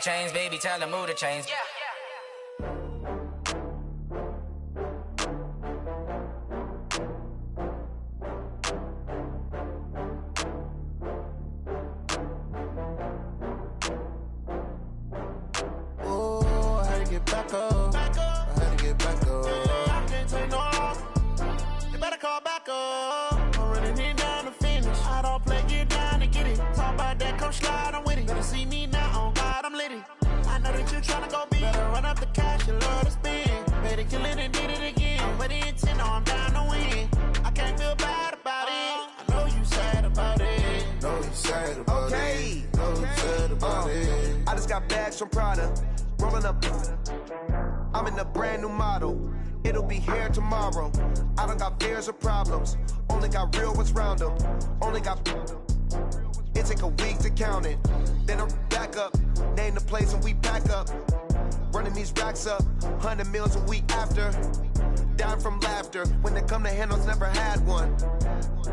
change, baby, tell the mood to change. Yeah. From Prada, rolling up. I'm in a brand new model. It'll be here tomorrow. I don't got fears or problems. Only got real ones round them. Only got. It take a week to count it. Then I back up. Name the place and we pack up. Running these racks up. 100 meals a week after. Down from laughter. When they come to handles, never had one.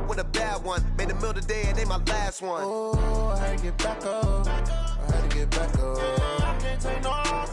With a bad one. Made a meal today and they my last one. Oh, I had to get back up. I had to get back up. I can't take no loss.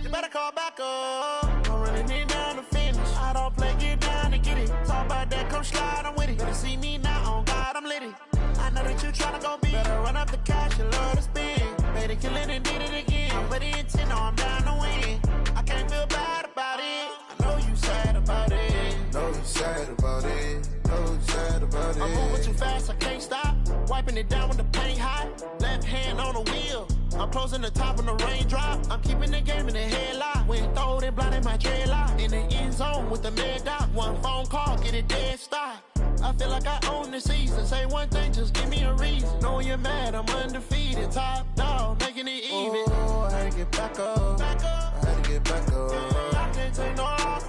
You better call back up. I'm running it down to finish. I don't play, get down to get it. Talk about that, come slide, I'm with it. Better see me now, on God, I'm litty. I know that you tryna go big. Better run up the cash, you love to spend. Made a killing and did it again. But the intent, no, I'm down to win. I can't feel bad about it. I know you sad about it. Know you sad about it. Know you sad about it. I'm moving too fast, I can't stop. Wiping it down with the paint hot. Left hand on the wheel. I'm closing the top when the raindrop. I'm keeping the game in the headlock. When throwed and blinded my dreadlock. In the end zone with the mad dot. One phone call, get it dead stop. I feel like I own the season. Say one thing, just give me a reason. Knowing you're mad, I'm undefeated. Top dog, making it even. Oh, I had to get back up. I had to get back up. I can't take no loss.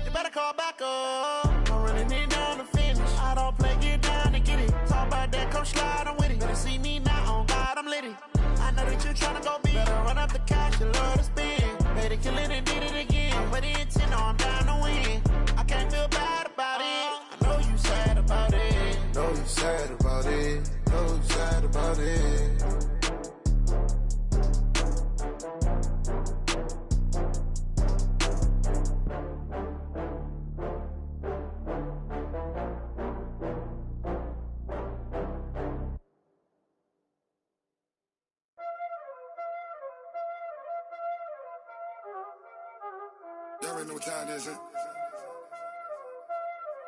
You better call back up. I'm running it down to finish. I don't play, get down to get it. Talk about that, come slide, I'm with it. Better see me now, on God, I'm litty. I know that you tryna go big. Better run up the cash, you love to spend. Made a killing and did it again. But the intent, no, I'm down to win. I can't feel bad about it. I know you sad about it. Know you sad about it. Know you sad about it. Y'all already know what time it is, huh?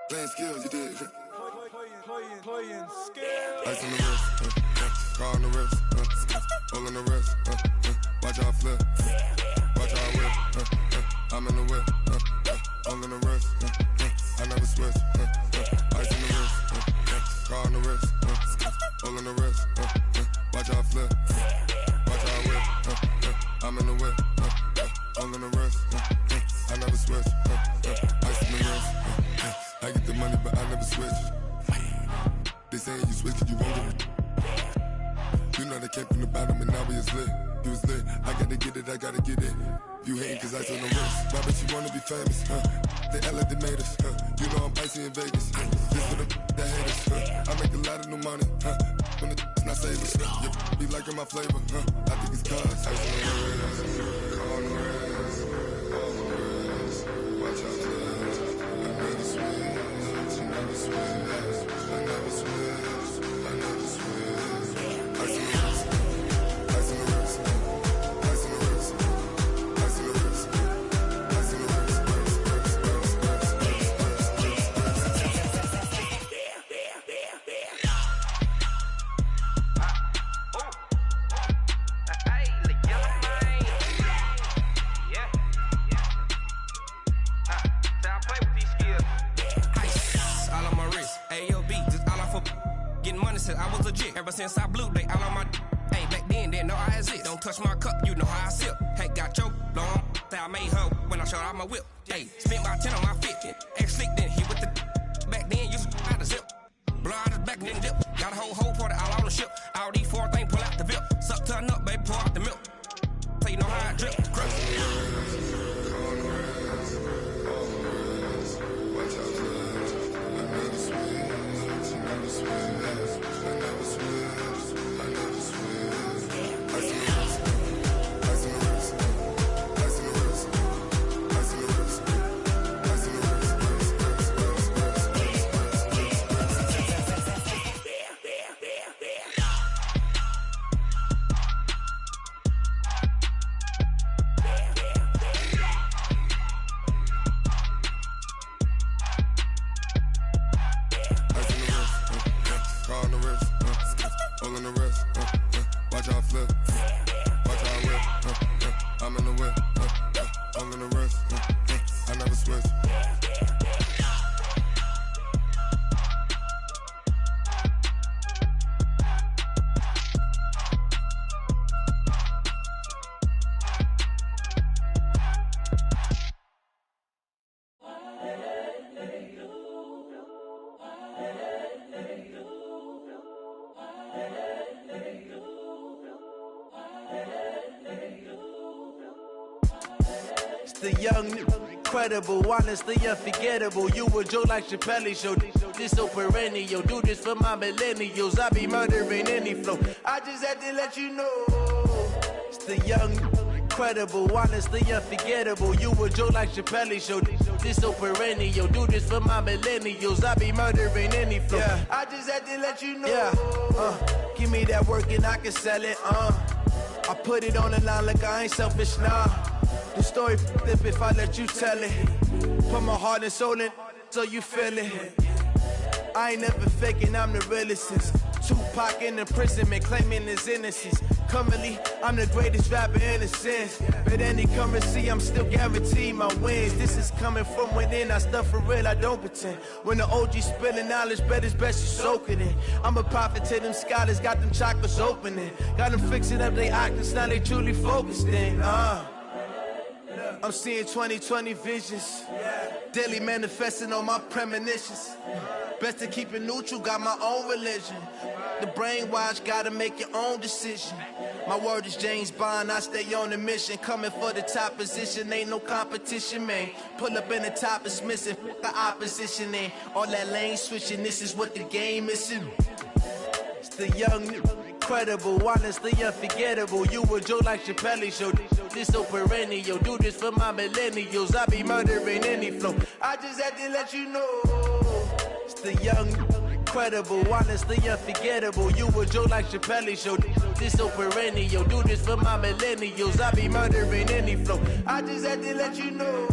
Playing skills, you did. Playing skills. Ice on the wrist, car on the wrist, hole in the wrist, watch how I flip, watch how I whip, I'm in the whip, hole in the wrist, I never switch, ice on the wrist, car on the wrist, hole in the wrist, watch how I flip, watch how I whip, I'm in the whip, hole in the wrist, I never switch, ice on the wrist, I get the money but I never switch. They saying you switch cause you won't get it. You know they came from the bottom and now we is lit. You was lit, I gotta get it, I gotta get it. You hating cause I on the wrist. Why bet you wanna be famous, They act like they made us, You know I'm icy in Vegas, This for the that hate us, I make a lot of new money, When it's not savers, You be liking my flavor, I think it's cause ice on the wrist, on the wrist, on the wrist. Watch out for this, I never switch, I never switch. I never switch, I never switch. Ice in the wrist, ice in the wrist, ice in the wrist, ice in the wrist, ice in the wrist, I was legit. Ever since I blew, they all on my Hey, back then, didn't know I exist. Don't touch my cup, you know how I sip. Hey, got choked, long. That I made her when I showed out my whip. Hey, spent my 10 on my 50. Ex-slick, then he with the back then, used to out the zip. Blow out his back, then dip. Got a whole party all on the ship. All these four things, pull out the VIP. Suck, turn up, baby, pour out the milk. So you know how I drip. Crush. The young, incredible, honestly unforgettable. You a Joe like Chappelle show. This so perennial. Do this for my millennials. I be murdering any flow. I just had to let you know. It's the young, incredible, honestly unforgettable. You a Joe like Chappelle show. This so perennial. Do this for my millennials. I be murdering any flow. Yeah. I just had to let you know. Yeah. Give me that work and I can sell it. I put it on the line like I ain't selfish, nah. The story flip if I let you tell it. Put my heart and soul in so you feel it. I ain't never faking, I'm the realest since Tupac in imprisonment, claiming his innocence. Currently, I'm the greatest rapper in a sense. But any currency, I'm still guaranteed my wins. This is coming from within, I stuff for real, I don't pretend. When the OG spilling knowledge, bet it's best you soak it in. I'm a prophet to them scholars, got them chakras opening. Got them fixing up they octaves, now they truly focused in. I'm seeing 2020 visions. Daily manifesting on my premonitions. Best to keep it neutral, got my own religion. The brainwash, gotta make your own decision. My word is James Bond, I stay on the mission. Coming for the top position, ain't no competition, man. Pull up in the top, it's missing, the opposition in. All that lane switching, this is what the game is in. It's the young, incredible, honestly unforgettable. You a Joe like Chappelle show. This so perennial. Do this for my millennials. I be murdering any flow. I just had to let you know. It's the young, incredible, honestly unforgettable. You a Joe like Chappelle show. This so perennial. Do this for my millennials. I be murdering any flow. I just had to let you know.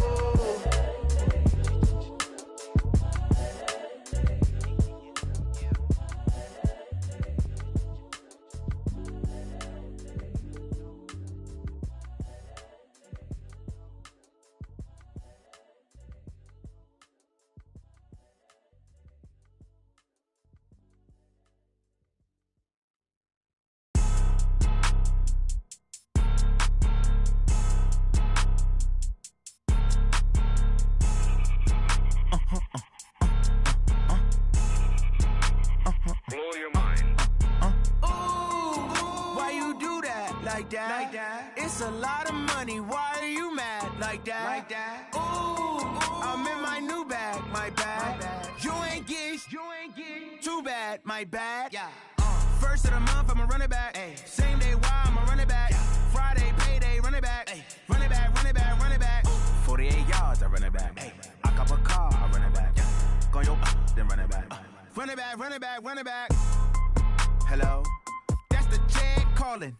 It's a lot of money, why are you mad like that? Ooh, I'm in my new bag, my bad. You ain't get too bad, my bad. Yeah. First of the month, I'ma run it back. Ay. Same day, why I'ma run it back. Friday, payday, run it back. Ay. Run it back, run it back, run it back. 48 yards, I run it back. Ay. I cop a car, I run it back. Go yo, then run it back. Run it back, run it back, run it back. Hello? That's the check calling.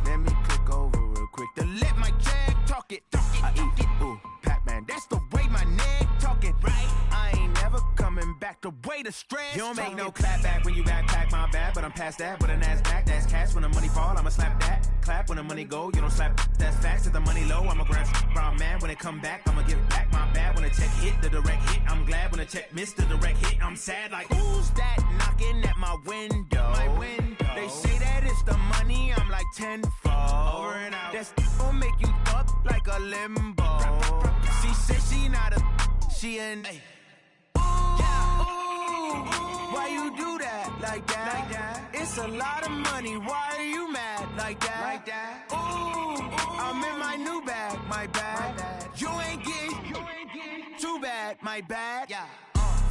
Let me click over real quick to let my check talk it. I eat it, ooh, Pac-Man. That's the way my neck talking, right? I ain't never coming back the way the stress. You don't make no clap back when you backpack my bag, but I'm past that with a NASDAQ. That's cash when the money fall, I'ma slap that. Clap when the money go, you don't slap. That's facts. If the money low, I'ma grab brown man. When it come back, I'ma give back my bad. When the check hit, the direct hit. I'm glad when the check missed the direct hit. I'm sad like, who's that knocking at my window? My window. They say that it's the money, I'm like tenfold. Over and out. That's gon' make you up like a limbo. She said she not a, she an. Ay. Why you do that like that? It's a lot of money, why are you mad like that? Ooh, I'm in my new bag, my bad. You ain't get too bad, my bad. Yeah.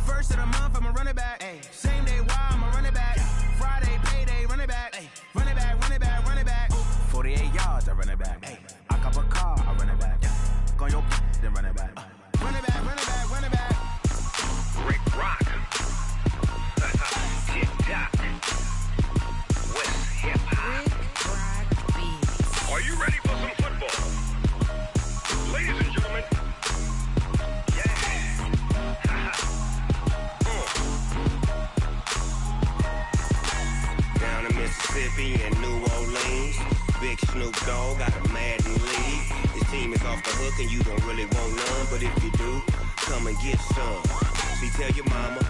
First of the month, I'ma run it back. Ay. Same day, why I'ma run it back. Friday, payday, run it back. Ay. Run it back, run it back, run it back. 48 yards, I run it back. Ay. I cop a car, I run it back. Go yo, then run it back. Run it back, run it back, run it back. Rick Rock. TikTok. West Hip Hop. Are you ready for some football? Ladies and gentlemen. Yeah. Down in Mississippi and New Orleans, Big Snoop Dogg got a Madden league. His team is off the hook and you don't really want none, but if you do, come and get some. See, tell your mama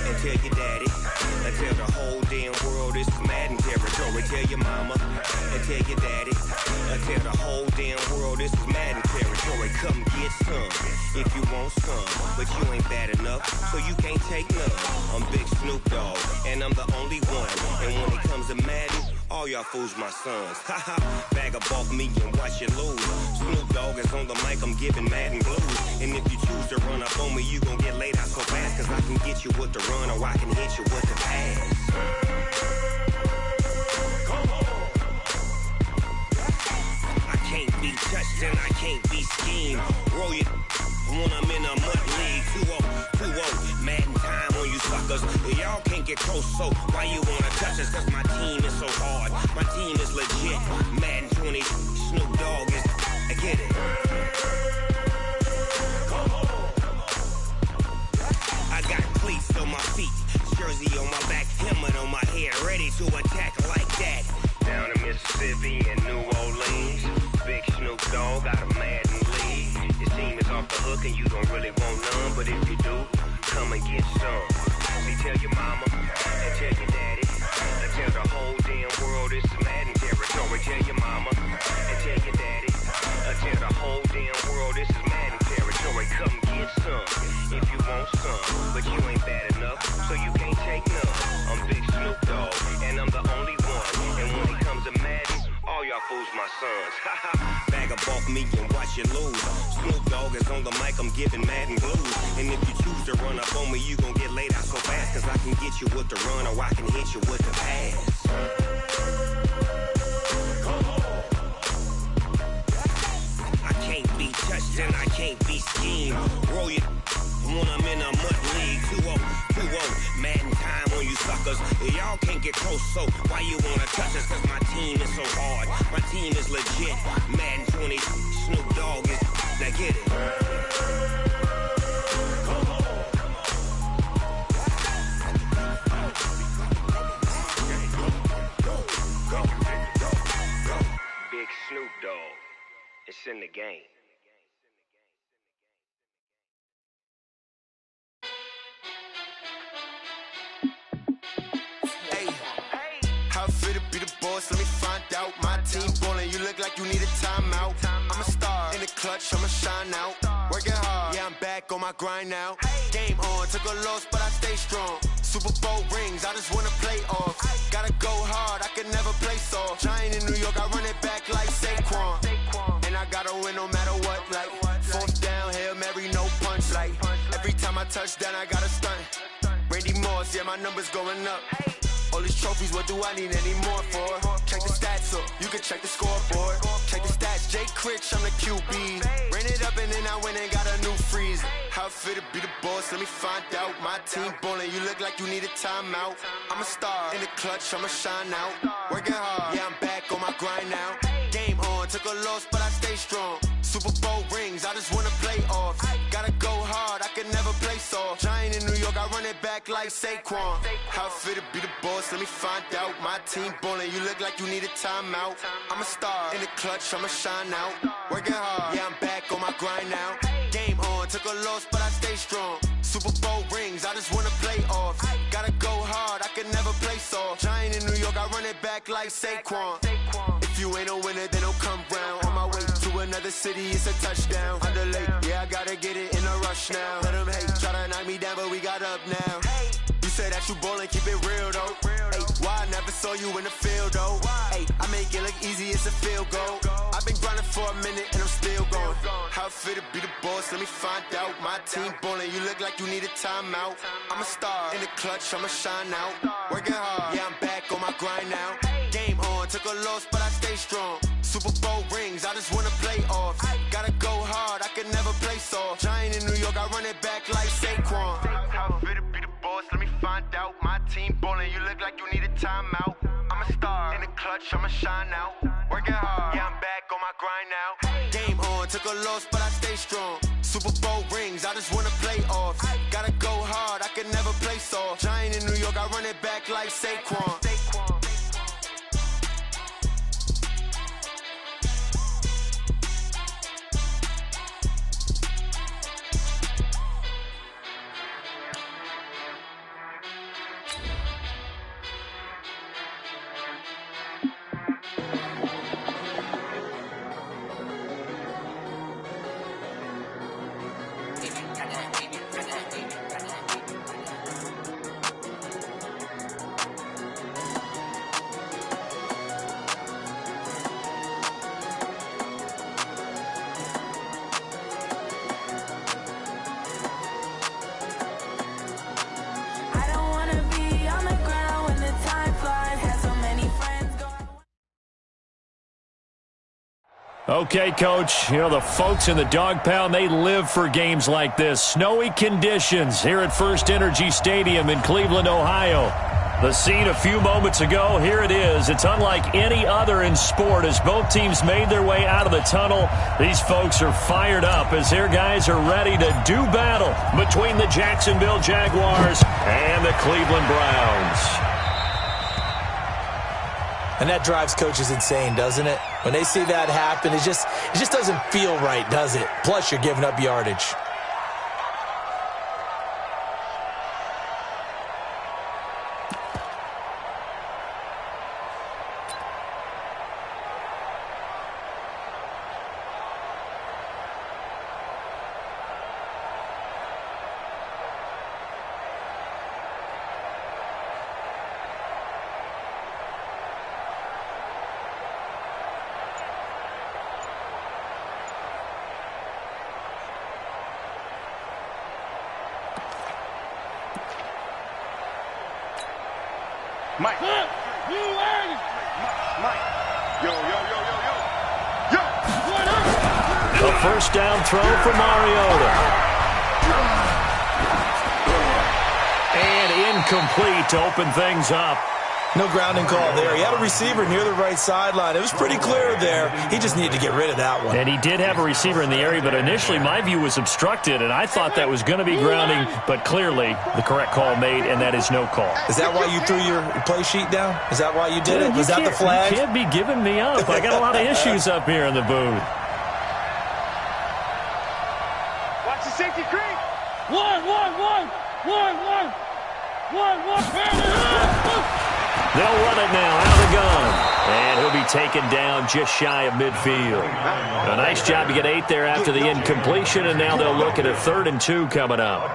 and tell your daddy and tell the whole damn world this is Madden territory. Tell your mama and tell your daddy and tell the whole damn world this is Madden territory. Come get some if you want some, but you ain't bad enough, so you can't take none. I'm Big Snoop Dogg and I'm the only one, and when it comes to Madden, All y'all fools my sons. Haha, bag of bulk me and watch you lose. Snoop Dogg is on the mic, I'm giving Madden blues. And if you choose to run up on me, you gon' get laid out so fast. Cause I can get you with the run or I can hit you with the pass. I can't be touched and I can't be schemed. Roll you when I'm in a mud league. 2-0, Madden time on you suckers. Y'all can't get close, so why you wanna touch us? Cause my team is so hard, my team is legit. Madden 20, Snoop Dogg is, I get it. I got cleats on my feet, jersey on my back, helmet on my head, ready to attack like that. Down in Mississippi and New Orleans, big Snoop Dogg got a Madden league. Your team is off the hook and you don't really want none, but if you do, come and get some. See, tell your mama and tell your daddy, and tell the whole damn world this is Madden territory. Tell your mama and tell your daddy, and tell the whole damn world this is Madden territory. Come get some if you want some, but you ain't bad enough, so you can't take none. I'm Big Snoop Dogg, and I'm the only one. And when it comes to Madden, all y'all fools my sons. Bag of bulk me and watch you lose. Snoop Dogg is on the mic, I'm giving Madden blues. And if you choose to run up on me, you gon' get laid out so fast. Cause I can get you with the run or I can hit you with the pass. I can't be touched and I can't be schemed. Roll you when I'm in a mud league. 2-0, Madden time on you suckers. Y'all can't get close, so why you wanna touch us? Cause my team is so hard, my team is legit. Madden 20, Snoop Dogg is, now get it. Big Snoop Dogg, it's in the game. How fit to be the boss? Let me find out. My team ballin', you look like you need a timeout. I'm a star in the clutch, I'ma shine out. Working hard, yeah, I'm back on my grind now. Game on, took a loss, but I stay strong. Super Bowl rings, I just wanna play off. Gotta go hard, I can never play soft. Giant in New York, I run it back like Saquon. And I gotta win no matter what, like fourth down, Hail Mary, no punch. Like every time I touch down, I gotta stunt. Randy Moss, yeah, my numbers going up. All these trophies, what do I need any more for? Check the stats up, you can check the scoreboard. Check the stats, Jay Critch, I'm the QB. Ran it up and then I went and got a new freeze. How fit to be the boss, let me find out. My team ballin', you look like you need a timeout. I'm a star in the clutch, I'ma shine out. Working hard, yeah, I'm back on my grind now. Game on, took a loss, but I stay strong. Super Bowl rings, I just wanna play off. Gotta go hard, I can never play soft. Giant in New York, I run it back like Saquon. How fit to be the boss, let me find out. My team ballin', you look like you need a timeout. I'm a star in the clutch, I'ma shine out. Working hard, yeah, I'm back on my grind now. Game on, took a loss, but I stay strong. Super Bowl rings, I just wanna play off. Gotta go hard, I can never play soft. Giant in New York, I run it back like Saquon. If you ain't a winner, then don't come round. On my way to another city, it's a touchdown. Underlay, yeah, I gotta get it in a rush now. Let them hate, try to knock me down, but we got up now. You say that you ballin', keep it real though. Hey, why I never saw you in the field though? Hey, I make it look easy, it's a field goal. I've been grinding for a minute and I'm still going. How fit to be the boss, let me find out. My team ballin', you look like you need a timeout. I'm a star in the clutch, I'ma shine out. Working hard, yeah, I'm back on my grind now. Game on, took a loss, but I stay strong. Super Bowl rings, I just wanna play off. Gotta go hard, I can never play soft. Giant in New York, I run it back like Saquon. How fit to be the boss, let me find out. My team ballin', you look like you need a timeout. I'm a star in the clutch, I'ma shine out. Working hard, yeah, I'm back on my grind now. Game on, took a loss, but I stay strong. Super Bowl rings, I just wanna play off. Gotta go hard, I can never play soft. Giant in New York, I run it back like Saquon. Okay, Coach, you know, the folks in the Dog Pound, they live for games like this. Snowy conditions here at First Energy Stadium in Cleveland, Ohio. The scene a few moments ago, here it is. It's unlike any other in sport as both teams made their way out of the tunnel. These folks are fired up as their guys are ready to do battle between the Jacksonville Jaguars and the Cleveland Browns. And that drives coaches insane, doesn't it? When they see that happen, it just doesn't feel right, does it? Plus, you're giving up yardage. Mike. Mike. Yo. A first down throw for Mariota. And incomplete to open things up. No grounding call there. He had a receiver near the right sideline. It was pretty clear there. He just needed to get rid of that one. And he did have a receiver in the area, but initially my view was obstructed, and I thought that was going to be grounding, but clearly the correct call made, and that is no call. Is that why you threw your play sheet down? Is that why you did it? Was that the flag? You can't be giving me up. I got a lot of issues up here in the booth. Watch the safety creep. One. They'll run it now out of the gun. And he'll be taken down just shy of midfield. A nice job to get 8 there after the incompletion, and now they'll look at a 3rd and 2 coming up.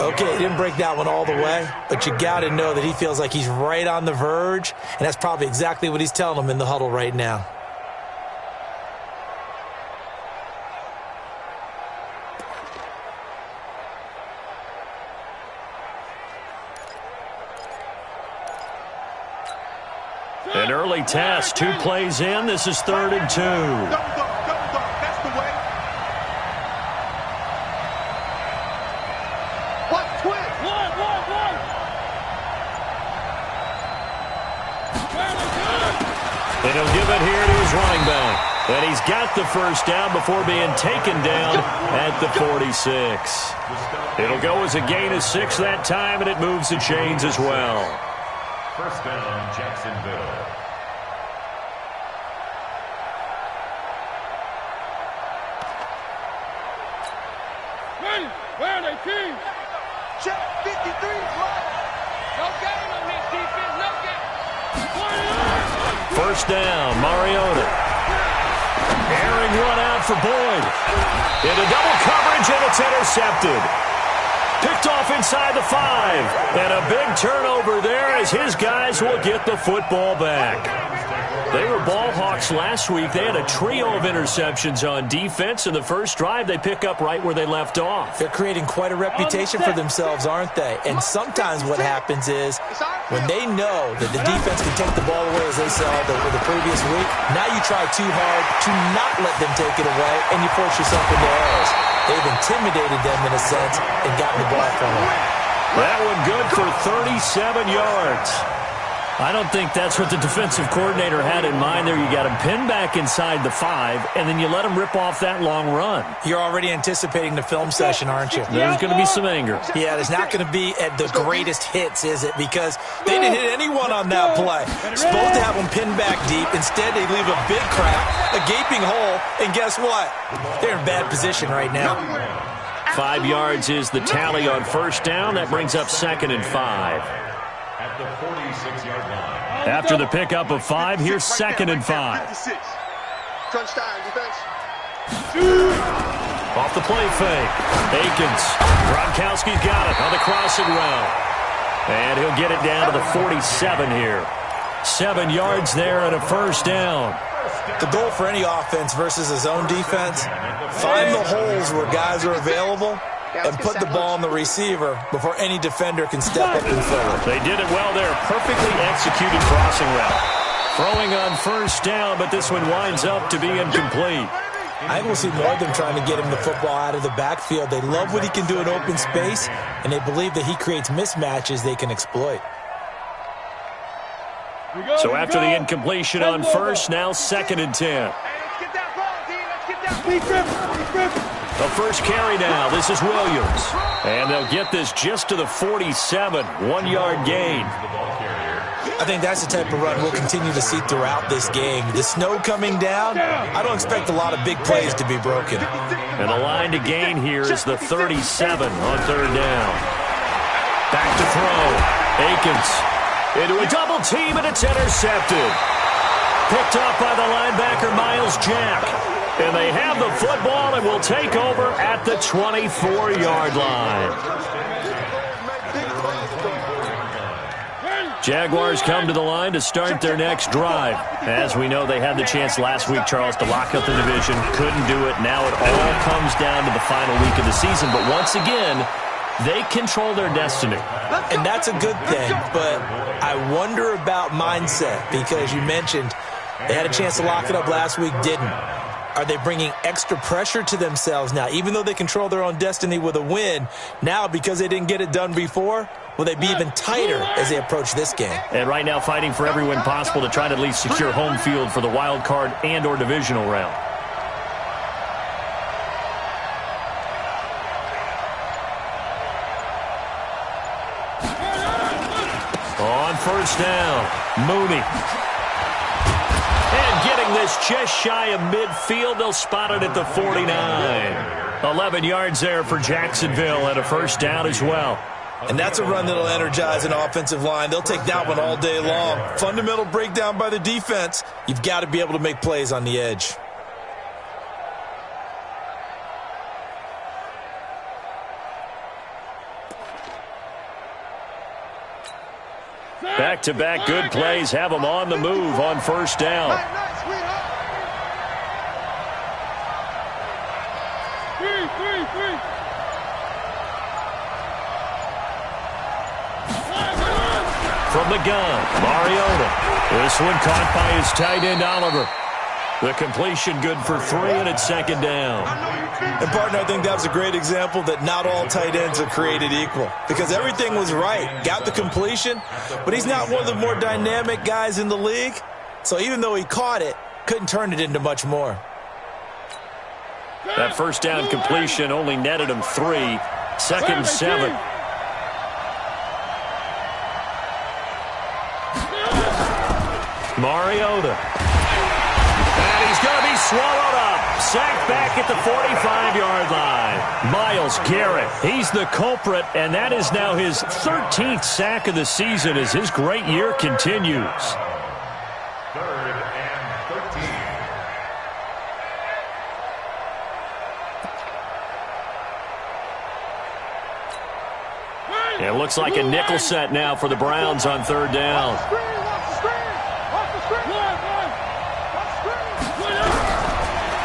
Okay, he didn't break that one all the way, but you got to know that he feels like he's right on the verge, and that's probably exactly what he's telling them in the huddle right now. An early test, 2 plays in. This is 3rd and 2. Double dog. That's the way. What? Twin. One. And he'll give it here to his running back. And he's got the first down before being taken down at the 46. It'll go as a gain of 6 that time, and it moves the chains as well. First down, Jacksonville. Where are they, team? Check 53. No game on this defense, no game. First down, Mariota. Airing one out for Boyd. Into double coverage, and it's intercepted. Picked off inside the 5. And a big turnover there as his guys will get the football back. They were ball hawks last week. They had a trio of interceptions on defense. In the first drive, they pick up right where they left off. They're creating quite a reputation for themselves, aren't they? And sometimes what happens is when they know that the defense can take the ball away, as they saw the previous week, now you try too hard to not let them take it away, and you force yourself into errors. They've intimidated them in a sense and gotten the ball from them. That one good for 37 yards. I don't think that's what the defensive coordinator had in mind there. You got him pinned back inside the 5, and then you let him rip off that long run. You're already anticipating the film session, aren't you? There's going to be some anger. Yeah, there's not going to be at the greatest hits, is it? Because they didn't hit anyone on that play. Supposed to have them pinned back deep. Instead, they leave a big crack, a gaping hole, and guess what? They're in bad position right now. 5 yards is the tally on first down. That brings up 2nd and 5. At the 46-yard line. After the pickup of 5, here's 2nd and 5. Crunch time, defense. Off the play fake. Akins. Gronkowski's got it on the crossing route. And he'll get it down to the 47 here. 7 yards there and a first down. The goal for any offense versus his own defense, find the holes where guys are available and put the ball on the receiver before any defender can step up and fill it. They did it well there. Perfectly executed crossing route. Throwing on first down, but this one winds up to be incomplete. I think we'll see more of them trying to get him the football out of the backfield. They love what he can do in open space, and they believe that he creates mismatches they can exploit. So after the incompletion on first, now 2nd and 10. The first carry now. This is Williams. And they'll get this just to the 47. 1-yard gain. I think that's the type of run we'll continue to see throughout this game. The snow coming down, I don't expect a lot of big plays to be broken. And the line to gain here is the 37 on 3rd down. Back to throw. Akins into a double team, and it's intercepted. Picked off by the linebacker, Miles Jack. And they have the football and will take over at the 24-yard line. Jaguars come to the line to start their next drive. As we know, they had the chance last week, Charles, to lock up the division. Couldn't do it. Now it all comes down to the final week of the season. But once again, they control their destiny. And that's a good thing. But I wonder about mindset, because you mentioned they had a chance to lock it up last week, didn't. Are they bringing extra pressure to themselves now? Even though they control their own destiny with a win, now because they didn't get it done before, will they be even tighter as they approach this game? And right now fighting for every win possible to try to at least secure home field for the wild card and or divisional round. On first down, Mooney. And getting this just shy of midfield, they'll spot it at the 49. 11 yards there for Jacksonville and a first down as well. And that's a run that'll energize an offensive line. They'll take that one all day long. Fundamental breakdown by the defense. You've got to be able to make plays on the edge. Back-to-back good plays have them on the move on first down. From the gun, Mariota. This one caught by his tight end, Oliver. The completion good for 3, and it's 2nd down. And, partner, I think that was a great example that not all tight ends are created equal, because everything was right. Got the completion, but he's not one of the more dynamic guys in the league. So even though he caught it, couldn't turn it into much more. That first down completion only netted him 3. 2nd and 7. Mariota. And he's going to be swallowed up. Sacked back at the 45-yard line. Myles Garrett, he's the culprit, and that is now his 13th sack of the season as his great year continues. 3rd and 13. It looks like a nickel set now for the Browns on 3rd down.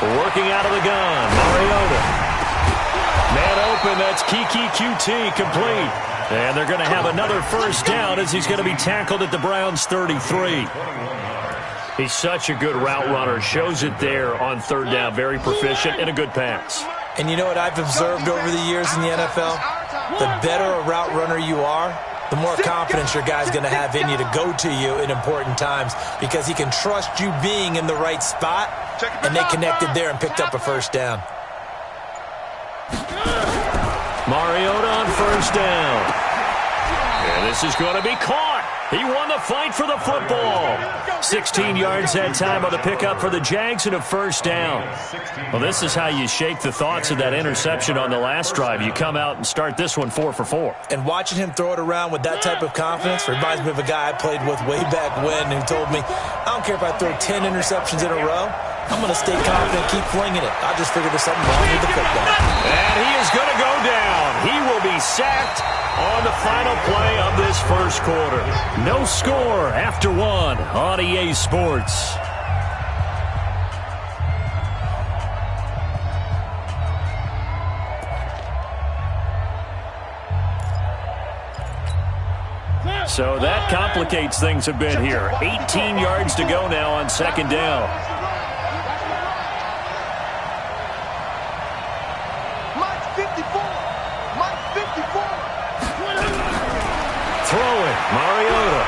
Working out of the gun, Mariota. Man open, that's Kiki QT complete. And they're going to have another first down as he's going to be tackled at the Browns' 33. He's such a good route runner. Shows it there on 3rd down. Very proficient and a good pass. And you know what I've observed over the years in the NFL? The better a route runner you are, the more confidence your guy's going to have in you to go to you in important times, because he can trust you being in the right spot, and they connected there and picked up a first down. Mariota on first down. And this is going to be caught. He won the fight for the football. 16 yards that time on the pickup for the Jags and a first down. Well, this is how you shake the thoughts of that interception on the last drive. You come out and start this one 4 for 4. And watching him throw it around with that type of confidence reminds me of a guy I played with way back when who told me, I don't care if I throw 10 interceptions in a row. I'm going to stay confident, keep flinging it. I just figured there's something wrong with the football. And he is going to go down. He will be sacked on the final play of this first quarter. No score after 1 on EA Sports. So that complicates things a bit here. 18 yards to go now on second down. Mike's 54. Mike's 54. Throwing, Mariota.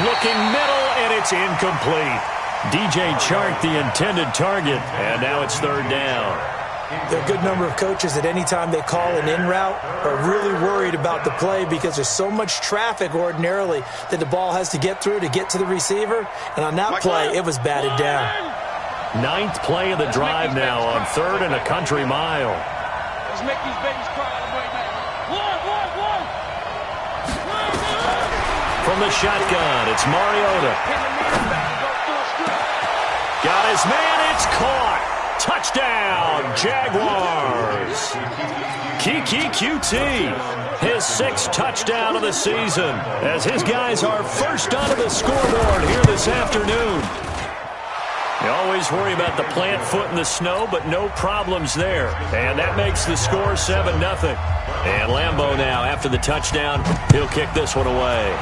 Looking middle, and it's incomplete. DJ Chark, the intended target, and now it's third down. There are a good number of coaches that any time they call an in route are really worried about the play because there's so much traffic ordinarily that the ball has to get through to get to the receiver. And on that play, it was batted down. 9th play of the drive now on 3rd and a country mile. Let's make these babies cry right now. One. From the shotgun, it's Mariota. Got his man, it's caught. Touchdown, Jaguars. Kiki QT, his 6th touchdown of the season, as his guys are first onto the scoreboard here this afternoon. You always worry about the plant foot in the snow, but no problems there. And that makes the score 7-0. And Lambeau now, after the touchdown, he'll kick this one away.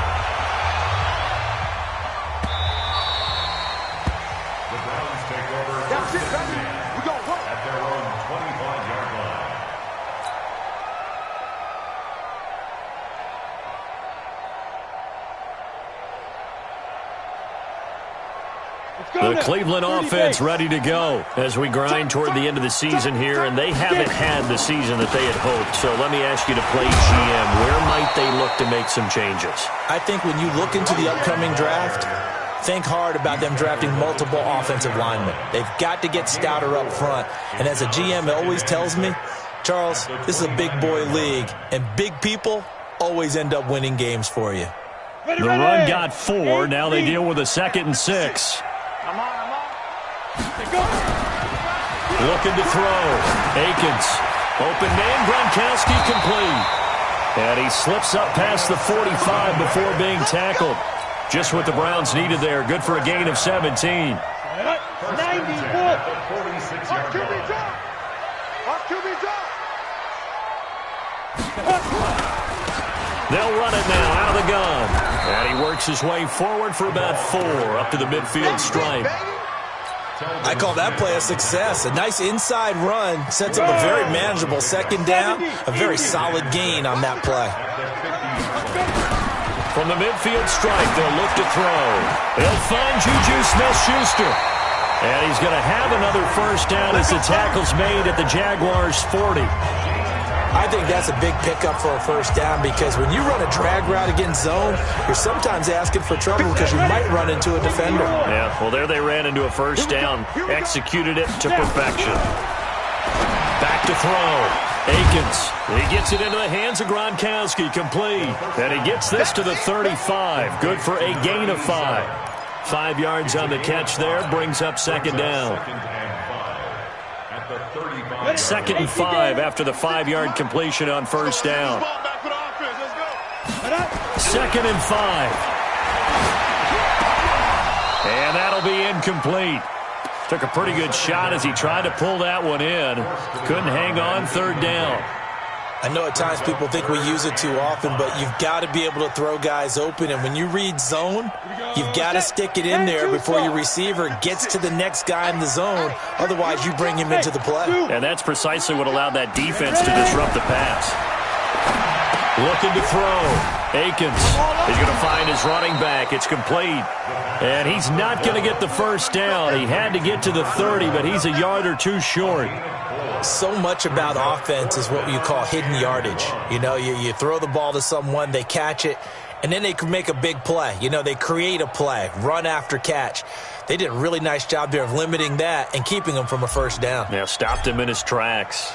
That's it, baby. We gon' work. At their own 25-yard line. The Cleveland offense ready to go as we grind toward the end of the season here, and they haven't had the season that they had hoped. So let me ask you to play GM. Where might they look to make some changes? I think when you look into the upcoming draft, think hard about them drafting multiple offensive linemen. They've got to get stouter up front. And as a GM, it always tells me, Charles, this is a big boy league, and big people always end up winning games for you. The run got 4. Now they deal with a 2nd and 6. Looking to throw. Akins. Open man, Gronkowski complete. And he slips up past the 45 before being tackled. Just what the Browns needed there. Good for a gain of 17. 94. They'll run it now out of the gun. And he works his way forward for about 4 up to the midfield stripe. I call that play a success. A nice inside run sets up a very manageable 2nd down. A very solid gain on that play. From the midfield stripe, they'll look to throw. They'll find Juju Smith-Schuster. And he's going to have another first down as the tackle's made at the Jaguars' 40. I think that's a big pickup for a first down because when you run a drag route against zone, you're sometimes asking for trouble because you might run into a defender. Yeah, well, there they ran into a first down, executed it to perfection. Back to throw. Akins, he gets it into the hands of Gronkowski, complete. And he gets this to the 35, good for a gain of 5. 5 yards on the catch there, brings up 2nd down. 2nd and 5 after the 5-yard completion on first down. 2nd and 5. And that'll be incomplete. Took a pretty good shot as he tried to pull that one in. Couldn't hang on, 3rd down. I know at times people think we use it too often, but you've got to be able to throw guys open. And when you read zone, you've got to stick it in there before your receiver gets to the next guy in the zone. Otherwise, you bring him into the play. And that's precisely what allowed that defense to disrupt the pass. Looking to throw. Akins is going to find his running back. It's complete. And he's not going to get the first down. He had to get to the 30, but he's a yard or 2 short. So much about offense is what you call hidden yardage. You know, you throw the ball to someone, they catch it, and then they can make a big play. You know, they create a play, run after catch. They did a really nice job there of limiting that and keeping him from a first down. Yeah, stopped him in his tracks.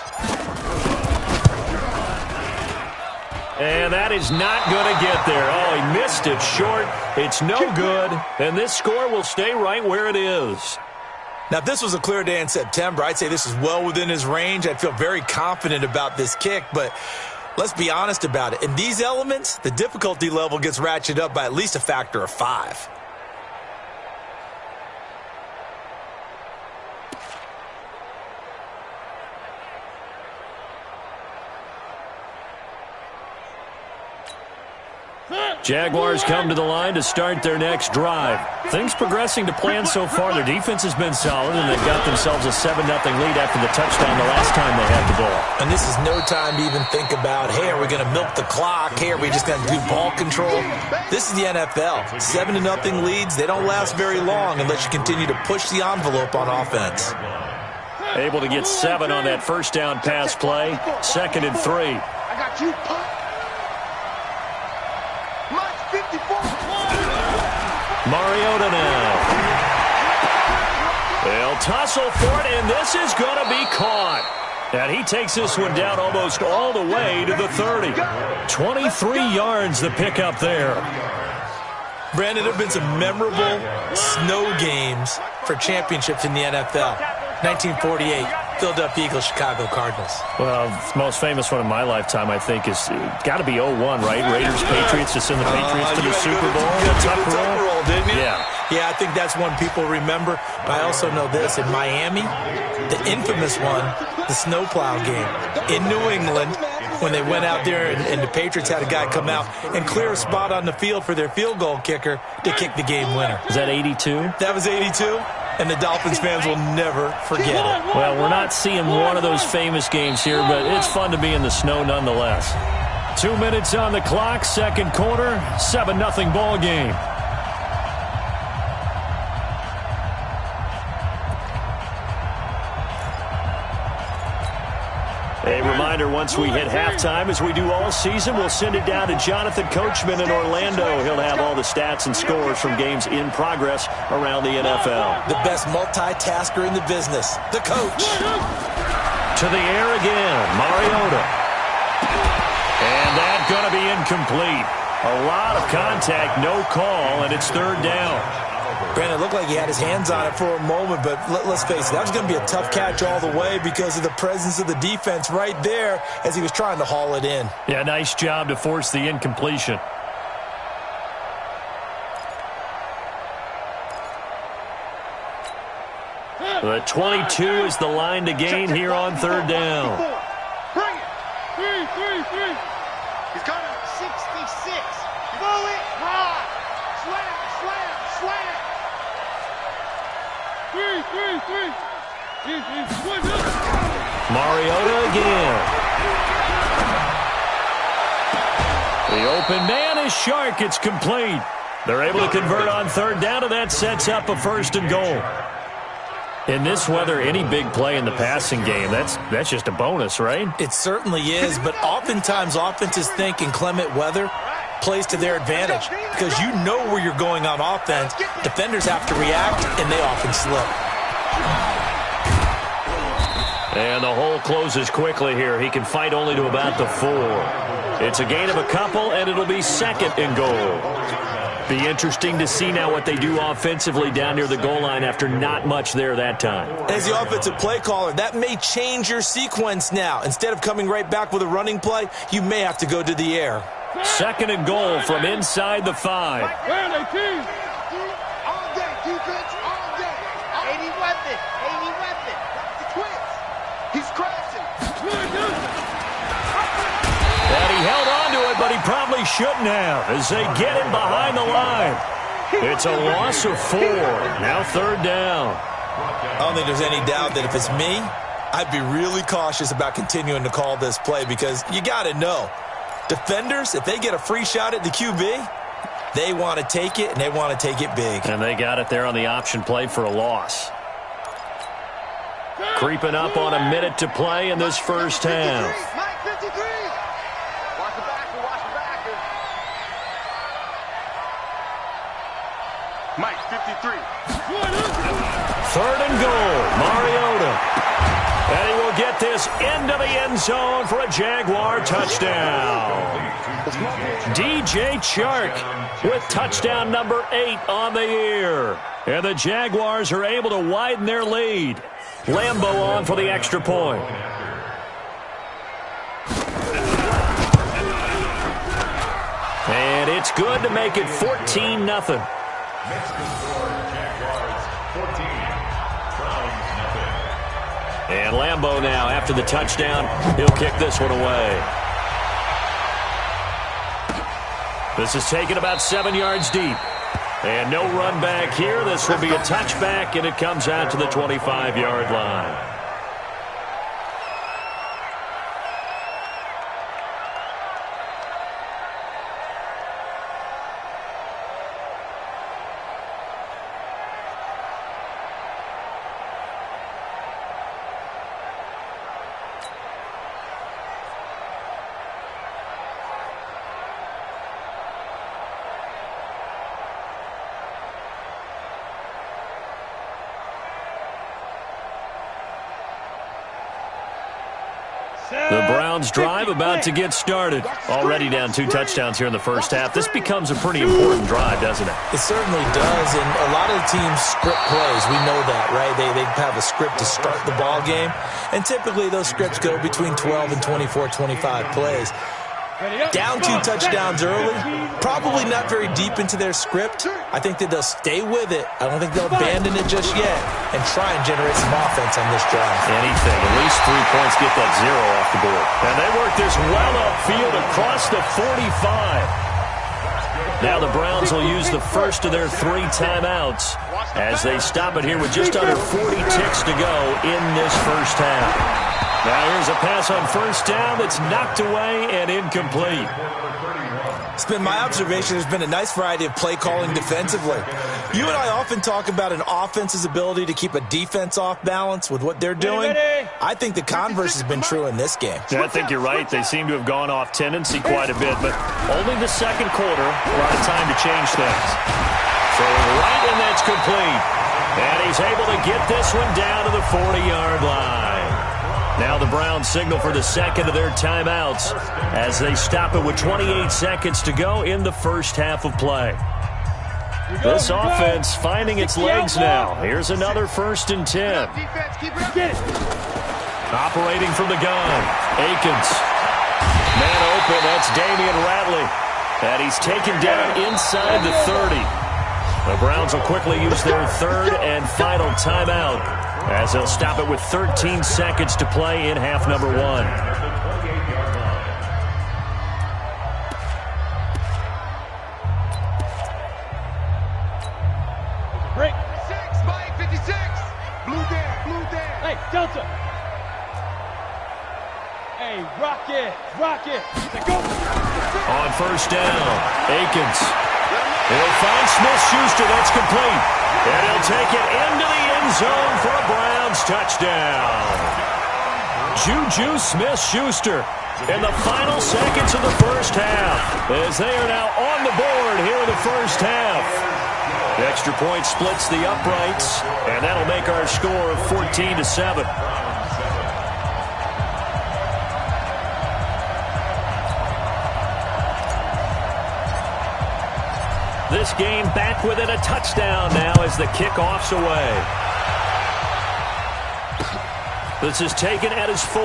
And that is not going to get there. Oh, he missed it short. It's no good, and this score will stay right where it is. Now, if this was a clear day in September, I'd say this is well within his range. I'd feel very confident about this kick, but let's be honest about it. In these elements, the difficulty level gets ratcheted up by at least a factor of 5. Jaguars come to the line to start their next drive. Things progressing to plan so far. Their defense has been solid, and they've got themselves a 7-0 lead after the touchdown the last time they had the ball. And this is no time to even think about, hey, are we going to milk the clock? Hey, are we just going to do ball control? This is the NFL. 7-0 leads, they don't last very long unless you continue to push the envelope on offense. Able to get 7 on that first down pass play. 2nd and 3. I got you, pup. Mine's 54. Mariota now. They'll tussle for it, and this is going to be caught. And he takes this one down almost all the way to the 30. 23 yards the pickup there. Brandon, there have been some memorable snow games for championships in the NFL. 1948, Philadelphia Eagles, Chicago Cardinals. Well, the most famous one in my lifetime, I think, is got to be 01, right? Raiders, Patriots, to send the Patriots to the Super Bowl. Tuck roll, didn't you? Yeah. Yeah, I think that's one people remember. But I also know this. In Miami, the infamous one, the snowplow game. In New England, when they went out there and the Patriots had a guy come out and clear a spot on the field for their field goal kicker to kick the game winner. Is that 82? That was 82. And the Dolphins fans will never forget it. Well, we're not seeing one of those famous games here, but it's fun to be in the snow nonetheless. 2 minutes on the clock, second quarter, 7-0 ball game. A reminder, once we hit halftime, as we do all season, we'll send it down to Jonathan Coachman in Orlando. He'll have all the stats and scores from games in progress around the NFL. The best multitasker in the business, the coach. To the air again, Mariota. And that's going to be incomplete. A lot of contact, no call, and it's 3rd down. Brandon, it looked like he had his hands on it for a moment, but let's face it, that was going to be a tough catch all the way because of the presence of the defense right there as he was trying to haul it in. Yeah, nice job to force the incompletion. The 22 is the line to gain here on 3rd down. Bring it. 3. He's got it. 66. Roll it. High. Slam. 3. Mariota again. The open man is Shark. It's complete. They're able to convert on 3rd down, and that sets up a 1st and goal. In this weather, any big play in the passing game, that's just a bonus, right? It certainly is, but oftentimes offenses think inclement weather plays to their advantage because you know where you're going on offense. Defenders have to react, and they often slip. And the hole closes quickly here. He can fight only to about the 4. It's a gain of a couple, and it'll be 2nd and goal. Be interesting to see now what they do offensively down near the goal line after not much there that time. As the offensive play caller, that may change your sequence now. Instead of coming right back with a running play, you may have to go to the air. 2nd and goal from inside the 5. All day, defense, all day. 80 weapon. That's the twins. He's crashing. And he held on to it, but he probably shouldn't have as they get him behind the line. It's a loss of 4. Now 3rd down. I don't think there's any doubt that if it's me, I'd be really cautious about continuing to call this play because you got to know. Defenders, if they get a free shot at the QB, they want to take it, and they want to take it big. And they got it there on the option play for a loss. Creeping up on a minute to play in this first half. Mike 53. Watch the backer. Mike 53. 3rd and goal, Mariota. And he will get this into the end zone for a Jaguar touchdown. DJ Chark with touchdown number 8 on the year. And the Jaguars are able to widen their lead. Lambeau on for the extra point. And it's good to make it 14-0. And Lambeau now, after the touchdown, he'll kick this one away. This is taken about 7 yards deep. And no run back here. This will be a touchback, and it comes out to the 25-yard line. The Browns drive about to get started. Already down 2 touchdowns here in the first half. This becomes a pretty important drive, doesn't it? It certainly does, and a lot of the teams script plays. We know that, right? They have a script to start the ball game, and typically those scripts go between 12 and 24, 25 plays. Down 2 touchdowns early, probably not very deep into their script. I think that they'll stay with it. I don't think they'll abandon it just yet and try and generate some offense on this drive. Anything. At least 3 points, get that 0 off the board. And they work this well upfield across the 45. Now the Browns will use the first of their 3 timeouts as they stop it here with just under 40 ticks to go in this first half. Now here's a pass on first down that's knocked away and incomplete. It's been my observation there's been a nice variety of play calling defensively. You and I often talk about an offense's ability to keep a defense off balance with what they're doing. I think the converse has been true in this game. Yeah, I think you're right. They seem to have gone off tendency quite a bit, but only the second quarter, a lot of time to change things. So right, and that's complete. And he's able to get this one down to the 40-yard line. Now the Browns signal for the second of their timeouts as they stop it with 28 seconds to go in the first half of play. This offense finding its legs now. Here's another 1st and 10. Operating from the gun, Akins. Man open, that's Damian Ratley. And he's taken down inside the 30. The Browns will quickly use their 3rd and final timeout as they'll stop it with 13 seconds to play in half number 1. Break. 56, Mike, 56. Blue there. Hey, Delta. Hey, rock it. Go. On first down, Akins. He'll find Smith-Schuster. That's complete. And he'll take it into the end zone for a Browns touchdown. Juju Smith-Schuster in the final seconds of the first half as they are now on the board here in the first half. The extra point splits the uprights, and that'll make our score 14-7. This game back within a touchdown now as the kickoff's away. This is taken at his 4.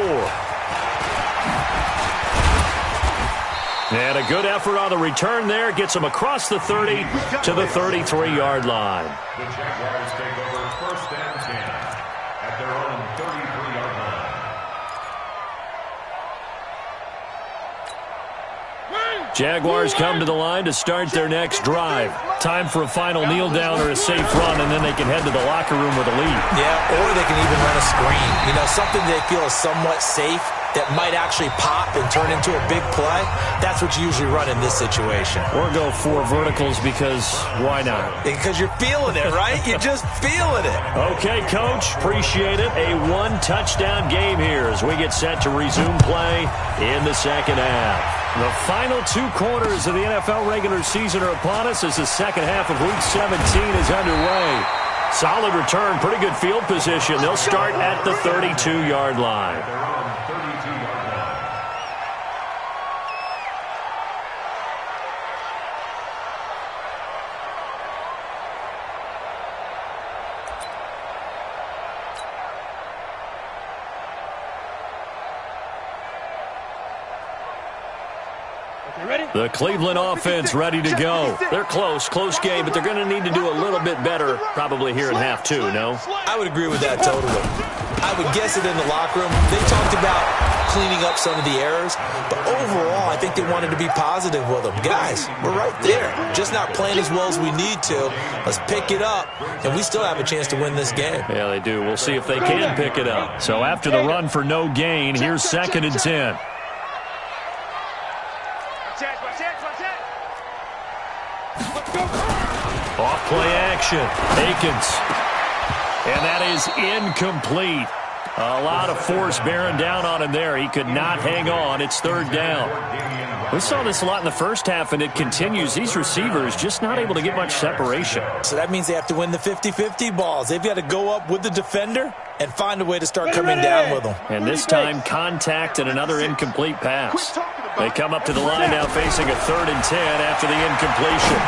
And a good effort on the return there. Gets him across the 30 to the 33-yard line. The Jaguars take over 1st and 10 at their own 33-yard line. Jaguars come to the line to start their next drive. Time for a final kneel down or a safe run, and then they can head to the locker room with a lead. Yeah, or they can even run a screen. You know, something they feel is somewhat safe that might actually pop and turn into a big play. That's what you usually run in this situation. Or go 4 verticals because why not? Because you're feeling it, right? You're just feeling it. Okay, Coach. Appreciate it. A 1-touchdown game here as we get set to resume play in the second half. The final 2 quarters of the NFL regular season are upon us as the second half of Week 17 is underway. Solid return, pretty good field position. They'll start at the 32-yard line. The Cleveland offense ready to go. They're close game, but they're going to need to do a little bit better probably here in half two, no? I would agree with that totally. I would guess it in the locker room. They talked about cleaning up some of the errors, but overall, I think they wanted to be positive with them. Guys, we're right there. Just not playing as well as we need to. Let's pick it up, and we still have a chance to win this game. Yeah, they do. We'll see if they can pick it up. So after the run for no gain, here's 2nd and 10. Off play action. Akins. And that is incomplete. A lot of force bearing down on him there. He could not hang on. It's 3rd down. We saw this a lot in the first half, and it continues. These receivers just not able to get much separation. So that means they have to win the 50-50 balls. They've got to go up with the defender and find a way to start coming down with them. And this time, contact and another incomplete pass. They come up to the line now facing a 3rd and 10 after the incompletion.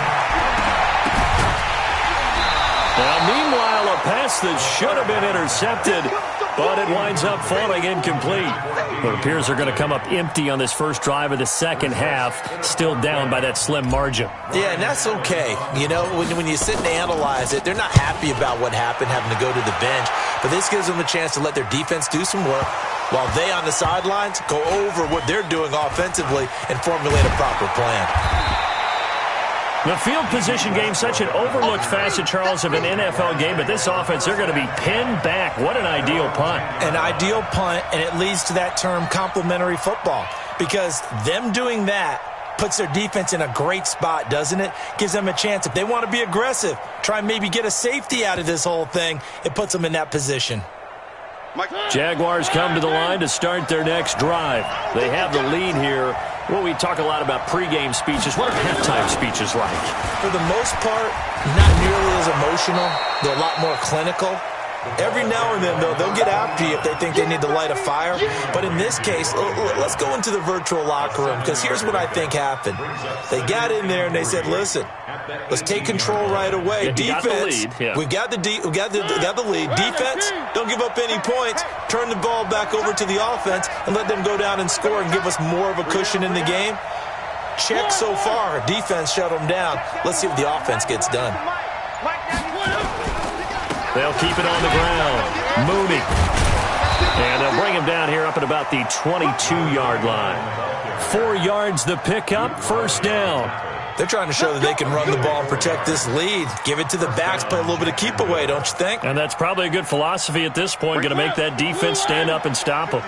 Now, meanwhile, a pass that should have been intercepted, but it winds up falling incomplete. It appears they're going to come up empty on this first drive of the second half, still down by that slim margin. Yeah, and that's okay. You know, when you sit and analyze it, they're not happy about what happened, having to go to the bench, but this gives them a chance to let their defense do some work while they on the sidelines go over what they're doing offensively and formulate a proper plan. The field position game, such an overlooked facet, Charles, of an NFL game, but this offense, they're going to be pinned back. What an ideal punt. An ideal punt, and it leads to that term complementary football, because them doing that puts their defense in a great spot, doesn't it? Gives them a chance. If they want to be aggressive, try and maybe get a safety out of this whole thing, it puts them in that position. Jaguars come to the line to start their next drive. They have the lead here. Well, we talk a lot about pregame speeches. What are halftime speeches like? For the most part, not nearly as emotional. They're a lot more clinical. Every now and then, though, they'll get after you if they think they need to light a fire. But in this case, let's go into the virtual locker room, because here's what I think happened. They got in there and they said, listen, let's take control right away. Defense, we got the lead. Defense, don't give up any points. Turn the ball back over to the offense and let them go down and score and give us more of a cushion in the game. Check so far. Defense shut them down. Let's see if the offense gets done. They'll keep it on the ground. Mooney. And they'll bring him down here up at about the 22-yard line. 4 yards the pickup, 1st down. They're trying to show that they can run the ball and protect this lead. Give it to the backs, play a little bit of keep away, don't you think? And that's probably a good philosophy at this point. Going to make that defense stand up and stop them.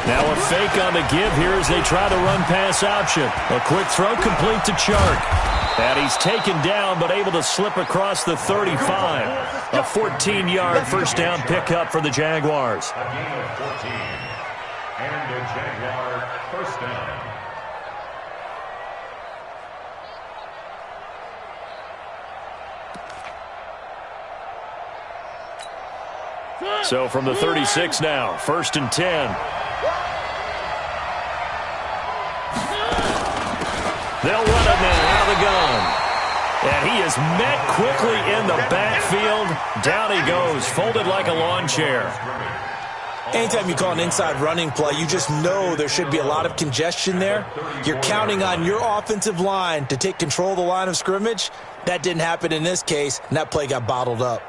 Now a fake on the give here as they try to run pass option. A quick throw complete to Chark. And he's taken down but able to slip across the 35. A 14-yard 1st down pickup for the Jaguars. A gain of 14. And a Jaguar 1st down. So from the 36 now, 1st and 10. They'll run it now out of the gun. And he is met quickly in the backfield. Down he goes, folded like a lawn chair. Anytime you call an inside running play, you just know there should be a lot of congestion there. You're counting on your offensive line to take control of the line of scrimmage. That didn't happen in this case, and that play got bottled up.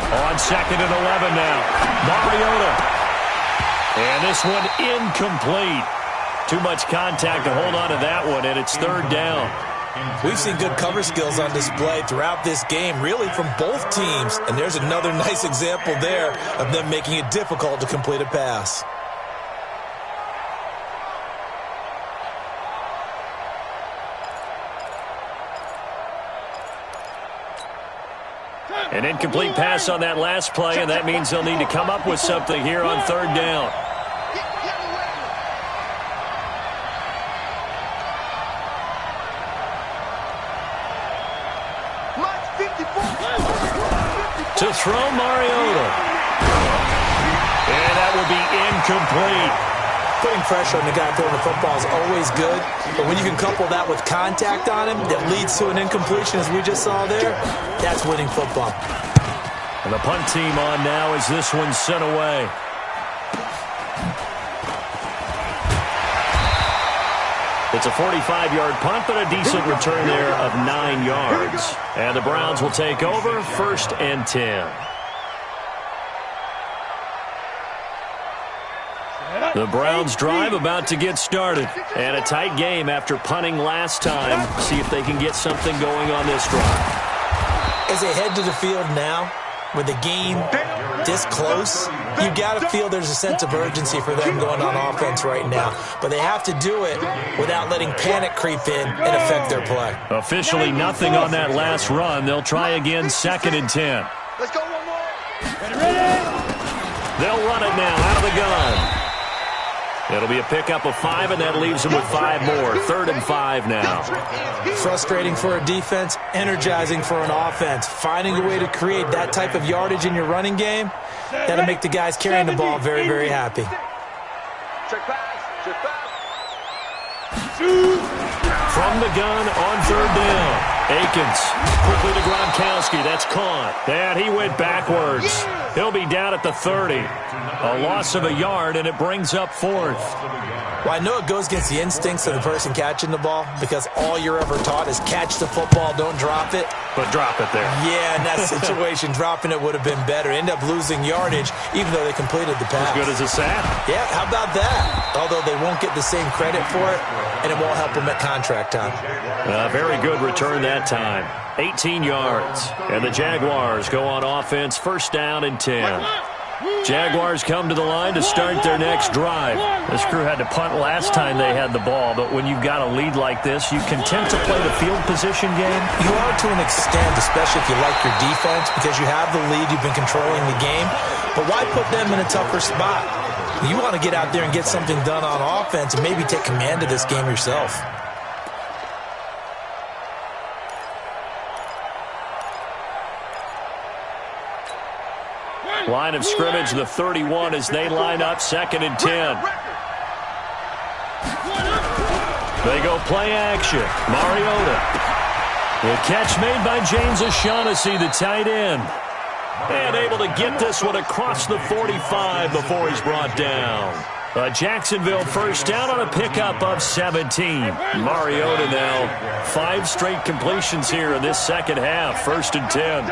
On 2nd and 11 now. Mariota. And this one incomplete. Too much contact to hold on to that one, and it's 3rd down. We've seen good cover skills on display throughout this game, really from both teams. And there's another nice example there of them making it difficult to complete a pass. An incomplete pass on that last play, and that means they'll need to come up with something here on 3rd down. To throw, Mariota. And that will be incomplete. Putting pressure on the guy throwing the football is always good, but when you can couple that with contact on him that leads to an incompletion, as we just saw there, that's winning football. And the punt team on now as this one's sent away. It's a 45-yard punt, but a decent return there of 9 yards. And the Browns will take over, 1st and 10. The Browns drive about to get started. And a tight game after punting last time. See if they can get something going on this drive. As they head to the field now, with the game this close, you got to feel there's a sense of urgency for them going on offense right now. But they have to do it without letting panic creep in and affect their play. Officially nothing on that last run. They'll try again, 2nd and 10. Let's go one more. Ready? They'll run it now out of the gun. It'll be a pickup of 5, and that leaves them with 5 more. 3rd and 5 now. Frustrating for a defense, energizing for an offense. Finding a way to create that type of yardage in your running game, that'll make the guys carrying the ball very, very happy. Check pass. Check pass. From the gun on 3rd down. Akins quickly to Gronkowski. That's caught. And he went backwards. He'll be down at the 30. A loss of a yard, and it brings up 4th. Well, I know it goes against the instincts of the person catching the ball because all you're ever taught is catch the football, don't drop it. But drop it there. Yeah, in that situation, dropping it would have been better. End up losing yardage, even though they completed the pass. As good as a sack. Yeah, how about that? Although they won't get the same credit for it, and it won't help them at contract time. Very good return that time. 18 yards. And the Jaguars go on offense, 1st down and 10. Jaguars come to the line to start their next drive. This crew had to punt last time they had the ball, but when you've got a lead like this, you content to play the field position game? You are to an extent, especially if you like your defense, because you have the lead, you've been controlling the game. But why put them in a tougher spot? You want to get out there and get something done on offense and maybe take command of this game yourself. Line of scrimmage, the 31, as they line up, 2nd and 10. They go play action. Mariota. The catch made by James O'Shaughnessy, the tight end. And able to get this one across the 45 before he's brought down. A Jacksonville 1st down on a pickup of 17. Mariota now 5 straight completions here in this 2nd half. 1st and 10.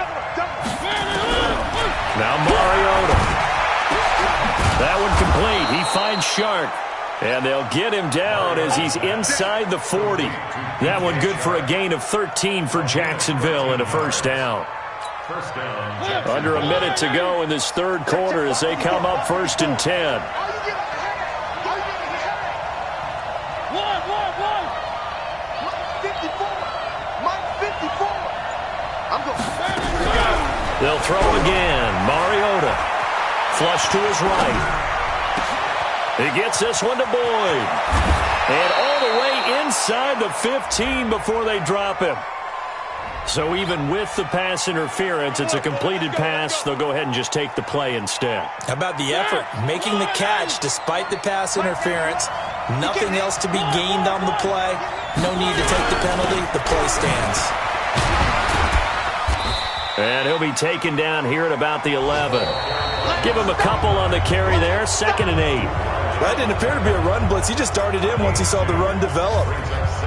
Now Mariota. That one complete. He finds Shark. And they'll get him down as he's inside the 40. That one good for a gain of 13 for Jacksonville and a 1st down. Under a minute to go in this 3rd quarter as they come up 1st and 10. They'll throw again. Mariota. Flush to his right. He gets this one to Boyd. And all the way inside the 15 before they drop him. So even with the pass interference, it's a completed pass. They'll go ahead and just take the play instead. How about the effort? Making the catch despite the pass interference. Nothing else to be gained on the play. No need to take the penalty. The play stands. And he'll be taken down here at about the 11. Give him a couple on the carry there. 2nd and 8. That didn't appear to be a run blitz. He just darted in once he saw the run develop.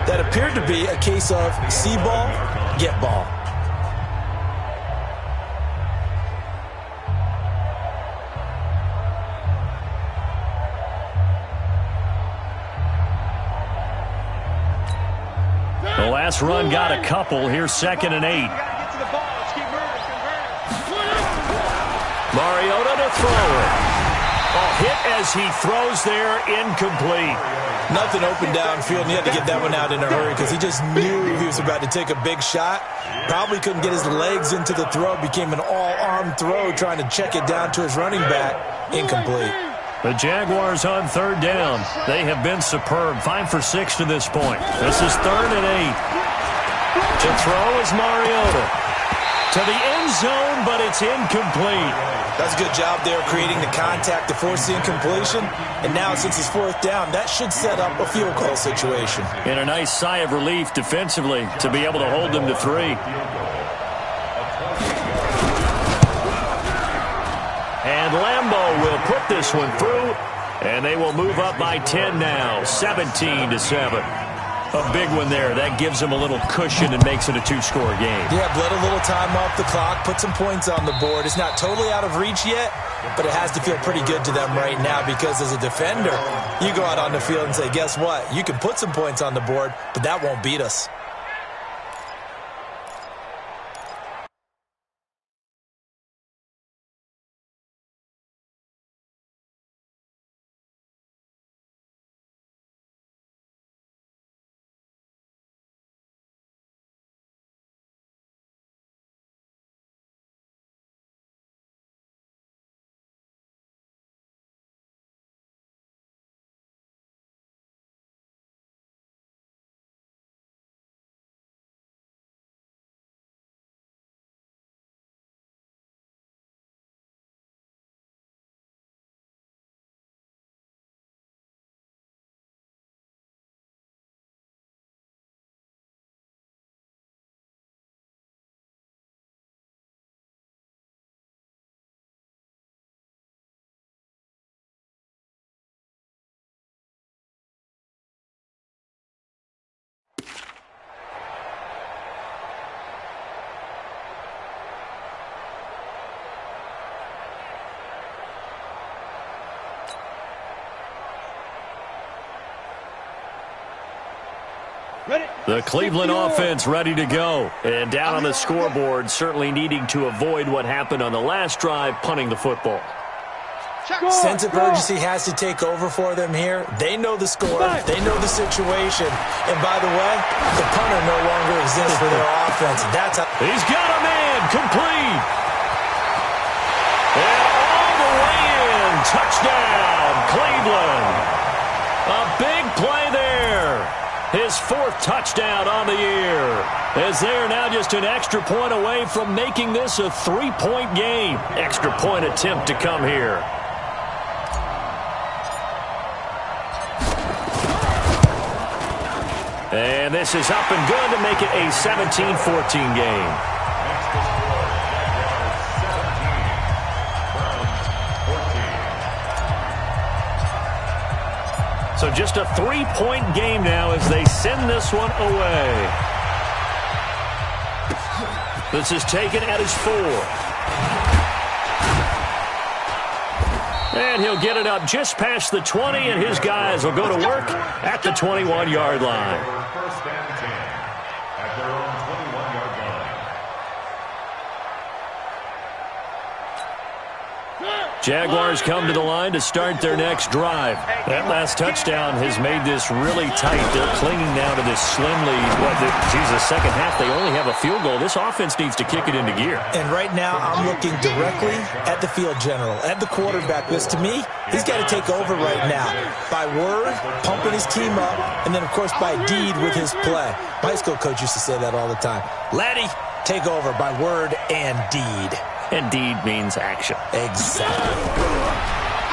That appeared to be a case of see ball, get ball. The last run got a couple. Here's 2nd and 8. Mariota to throw it. Hit as he throws there, incomplete. Nothing open downfield, and he had to get that one out in a hurry because he just knew he was about to take a big shot. Probably couldn't get his legs into the throw. Became an all-arm throw trying to check it down to his running back. Incomplete. The Jaguars on 3rd down. They have been superb. 5 for 6 to this point. This is 3rd and 8. To throw is Mariota. To to the end zone, but it's incomplete. That's a good job there creating the contact to force the incompletion. And now, since it's fourth down, that should set up a field goal situation. And a nice sigh of relief defensively to be able to hold them to 3. And Lambeau will put this one through, and they will move up by 10 now, 17-7. A big one there. That gives them a little cushion and makes it a 2-score game. Yeah, bled a little time off the clock, put some points on the board. It's not totally out of reach yet, but it has to feel pretty good to them right now because as a defender, you go out on the field and say, guess what? You can put some points on the board, but that won't beat us. The Cleveland offense ready to go. And down on the scoreboard, certainly needing to avoid what happened on the last drive, punting the football. Sense of urgency has to take over for them here. They know the score. They know the situation. And by the way, the punter no longer exists for their offense. That's how he's got a man complete. And all the way in. Touchdown, Cleveland. A big play there. His 4th touchdown on the year, as they are now just an extra point away from making this a 3-point game. Extra point attempt to come here. And this is up and good to make it a 17-14 game. So just a 3-point game now as they send this one away. This is taken at his 4. And he'll get it up just past the 20, and his guys will go to work at the 21-yard line. First and 10 at their own 21-yard line. Jaguars come to the line to start their next drive. That last touchdown has made this really tight. They're clinging now to this slim lead. The second half, they only have a field goal. This offense needs to kick it into gear. And right now, I'm looking directly at the field general, at the quarterback. Because to me, he's got to take over right now. By word, pumping his team up, and then, of course, by deed with his play. My high school coach used to say that all the time. Laddie, take over by word and deed. And deed means action. Exactly.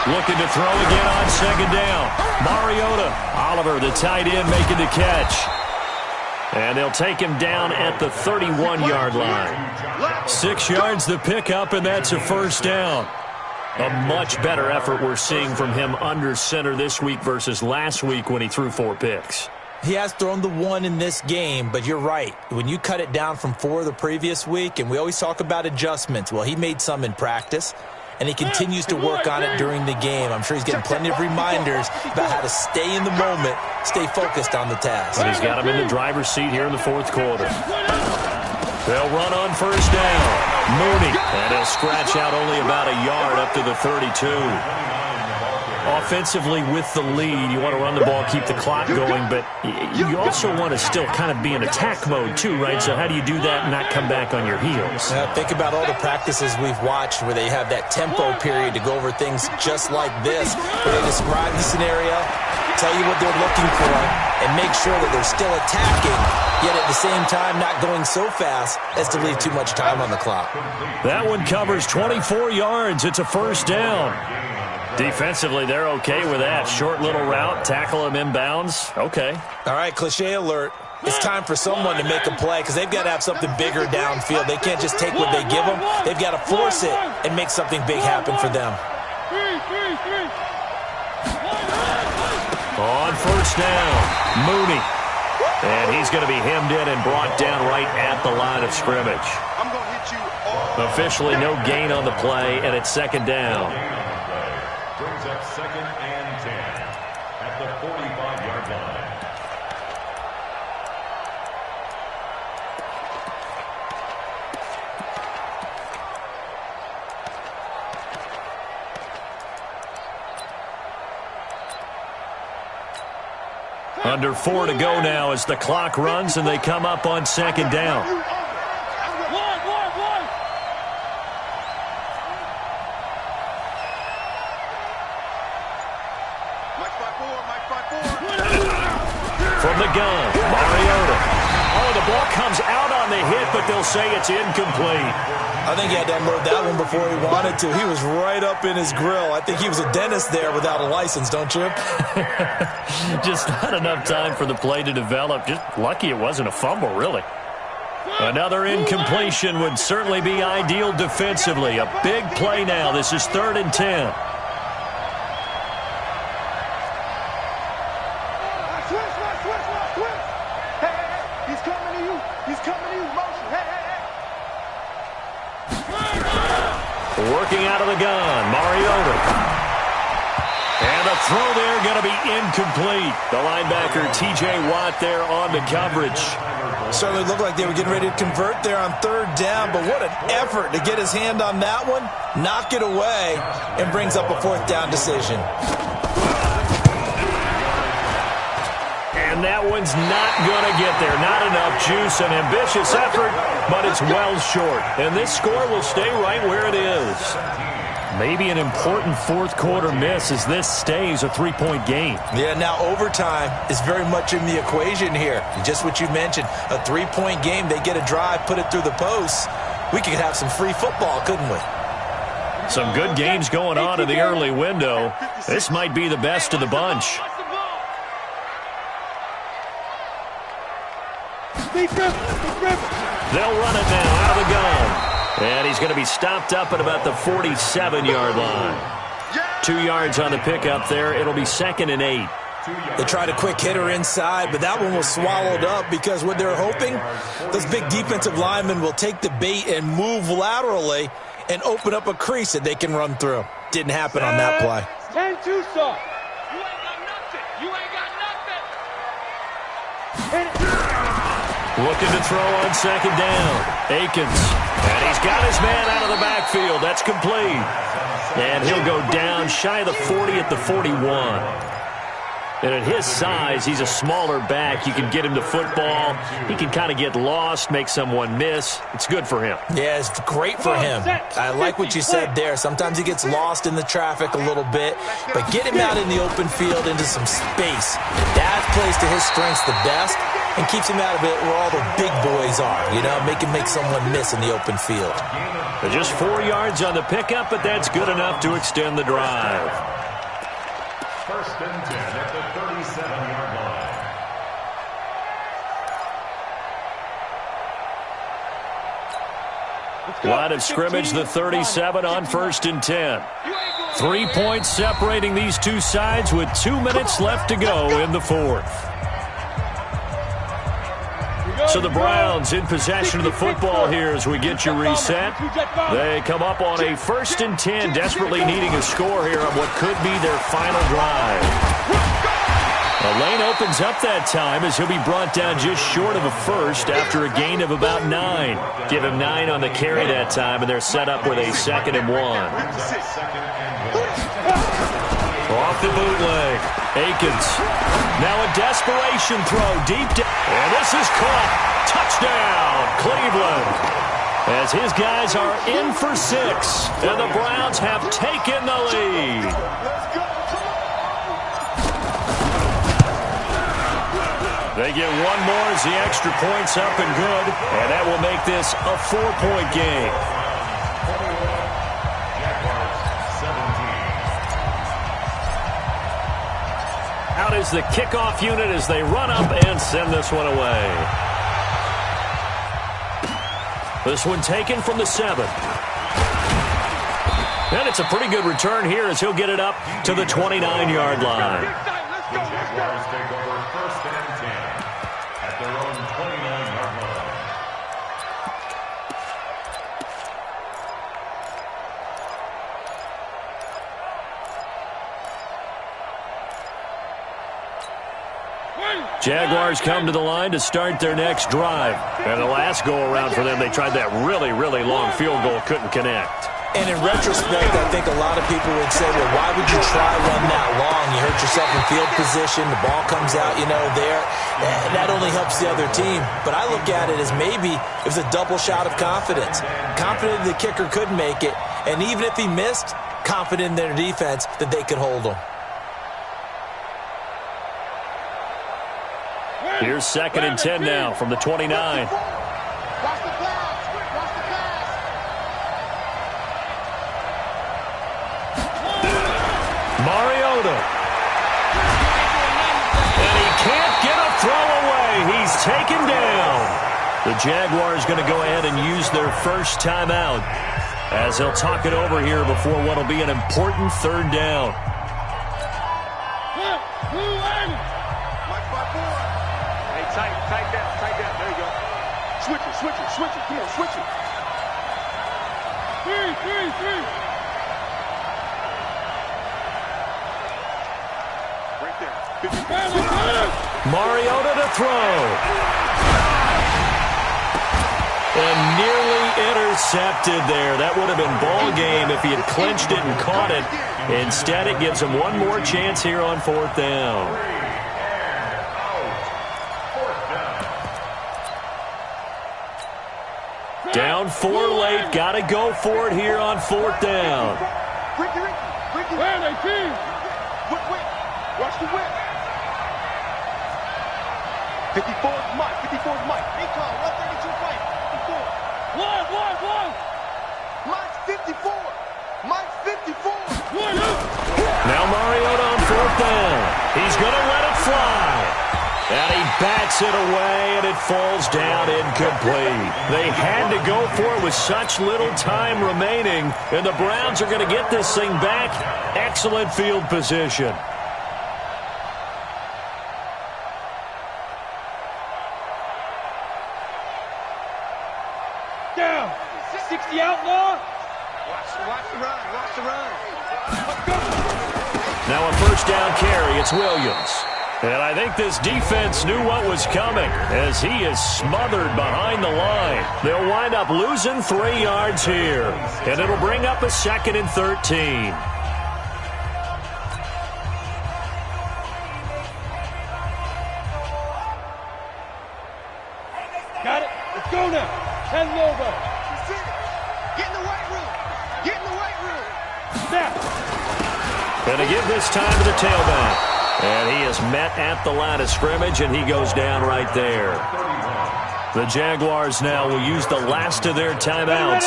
Looking to throw again on second down. Mariota. Oliver, the tight end, making the catch. And they'll take him down at the 31-yard line. 6 yards the pickup, and that's a first down. A much better effort we're seeing from him under center this week versus last week when he threw 4 picks. He has thrown the 1 in this game, but you're right. When you cut it down from 4 the previous week, and we always talk about adjustments, well, he made some in practice, and he continues to work on it during the game. I'm sure he's getting plenty of reminders about how to stay in the moment, stay focused on the task. And he's got him in the driver's seat here in the 4th quarter. They'll run on first down. Mooney, and he'll scratch out only about a yard up to the 32. Offensively with the lead, you want to run the ball, keep the clock going, but you also want to still kind of be in attack mode too, right? So how do you do that and not come back on your heels? Think about all the practices we've watched where they have that tempo period to go over things just like this, where they describe the scenario, tell you what they're looking for, and make sure that they're still attacking, yet at the same time not going so fast as to leave too much time on the clock. That one covers 24 yards. It's a first down. Defensively, they're okay with that. Short little route, tackle him inbounds. Okay. All right, cliche alert. It's time for someone to make a play because they've got to have something bigger downfield. They can't just take what they give them. They've got to force it and make something big happen for them. On first down, Mooney. And he's going to be hemmed in and brought down right at the line of scrimmage. Officially no gain on the play, and it's second down. Brings up 2nd and 10 at the 45-yard line. Under 4 to go now as the clock runs and they come up on second down. From the gun, Mariota. Oh, the ball comes out on the hit, but they'll say it's incomplete. I think he had to unload that one before he wanted to. He was right up in his grill. I think he was a dentist there without a license, don't you? Just not enough time for the play to develop. Just lucky it wasn't a fumble, really. Another incompletion would certainly be ideal defensively. A big play now. This is 3rd and 10. Working out of the gun, Mariota. And the throw there going to be incomplete. The linebacker, T.J. Watt, there on the coverage. Certainly looked like they were getting ready to convert there on 3rd down, but what an effort to get his hand on that one, knock it away, and brings up a 4th down decision. And that one's not going to get there. Not enough juice, an ambitious effort, but it's well short. And this score will stay right where it is. Maybe an important 4th quarter miss as this stays a 3-point game. Yeah, now overtime is very much in the equation here. Just what you mentioned, a 3-point game. They get a drive, put it through the posts. We could have some free football, couldn't we? Some good games going on in the early window. This might be the best of the bunch. They'll run it now out of the gun. And he's going to be stopped up at about the 47-yard line. 2 yards on the pickup there. It'll be 2nd and 8. They tried a quick hitter inside, but that one was swallowed up because what they're hoping, those big defensive linemen will take the bait and move laterally and open up a crease that they can run through. Didn't happen on that play. 10-2, sir. You ain't got nothing. Looking to throw on second down. Akins. And he's got his man out of the backfield. That's complete. And he'll go down shy of the 40 at the 41. And at his size, he's a smaller back. You can get him the football. He can kind of get lost, make someone miss. It's good for him. Yeah, it's great for him. I like what you said there. Sometimes he gets lost in the traffic a little bit, but get him out in the open field into some space. That plays to his strengths the best and keeps him out of it where all the big boys are, you know, make him make someone miss in the open field. But just 4 yards on the pickup, but that's good enough to extend the drive. 1st and 10 at the 37-yard line. Line of scrimmage, the 37 on 1st and 10. 3 points separating these two sides with 2 minutes left to go in the 4th. So the Browns in possession of the football here as we get you reset. They come up on a 1st and 10, desperately needing a score here on what could be their final drive. The lane opens up that time as he'll be brought down just short of a first after a gain of about 9. Give him 9 on the carry that time, and they're set up with a 2nd and 1. Off the bootleg. Akins. Now a desperation throw deep down. And this is caught. Touchdown, Cleveland. As his guys are in for 6. And the Browns have taken the lead. They get one more as the extra point's up and good, and that will make this a 4-point game. Out is the kickoff unit as they run up and send this one away. This one taken from the 7. And it's a pretty good return here as he'll get it up to the 29-yard line. Jaguars take over 1st and 10 at their own 29-yard line. Jaguars come to the line to start their next drive. And the last go-around for them, they tried that really, really long field goal, couldn't connect. And in retrospect, I think a lot of people would say, well, why would you try one that long? You hurt yourself in field position. The ball comes out, there. That only helps the other team. But I look at it as maybe it was a double shot of confidence. Confident the kicker could make it. And even if he missed, confident in their defense that they could hold him. Here's 2nd and 10 now from the 29. Watch the pass. Watch the pass. Mariota. And he can't get a throw away. He's taken down. The Jaguars going to go ahead and use their first timeout as they'll talk it over here before what will be an important 3rd down. Tight down. There you go. Switch it. Come on, switch it. Three. Right there. Mariota to throw. And nearly intercepted there. That would have been ball game if he had clinched it and caught it. Instead, it gives him one more chance here on 4th down. Down 4 late. Got to go for it here on 4th down. Ricky. Where they team? Whip. Watch the whip. 54's Mike. He called 132 fight. 54. One. Mike's 54. Now Mariota on 4th down. He's going to let it fly. And he bats it away, and it falls down incomplete. They had to go for it with such little time remaining, and the Browns are going to get this thing back. Excellent field position. Down. 60 outlaw. Watch the run. Now a 1st down carry. It's Williams. And I think this defense knew what was coming as he is smothered behind the line. They'll wind up losing 3 yards here. And it'll bring up a 2nd and 13. Got it. Let's go now. 10 over. Get in the weight room. Snap. And to give this time to the tailback. And he is met at the line of scrimmage, and he goes down right there. The Jaguars now will use the last of their timeouts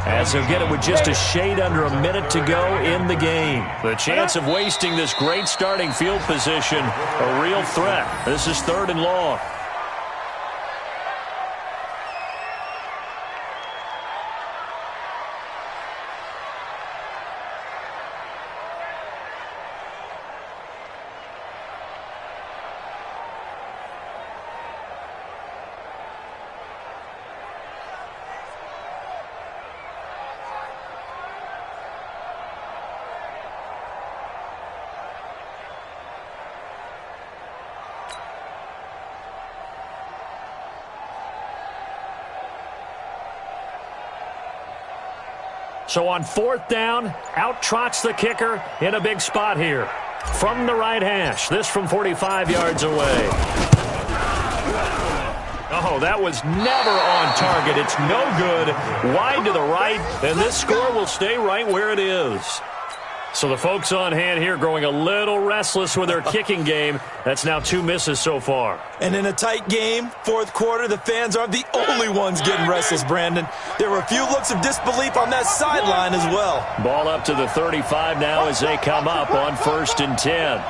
as they'll get it with just a shade under a minute to go in the game. The chance of wasting this great starting field position, a real threat. This is 3rd and long. So on 4th down, out trots the kicker in a big spot here. From the right hash, this from 45 yards away. Oh, that was never on target. It's no good. Wide to the right, and this score will stay right where it is. So the folks on hand here growing a little restless with their kicking game. That's now 2 misses so far. And in a tight game, fourth quarter, the fans aren't the only ones getting restless, Brandon. There were a few looks of disbelief on that sideline as well. Ball up to the 35 now as they come up on 1st and 10.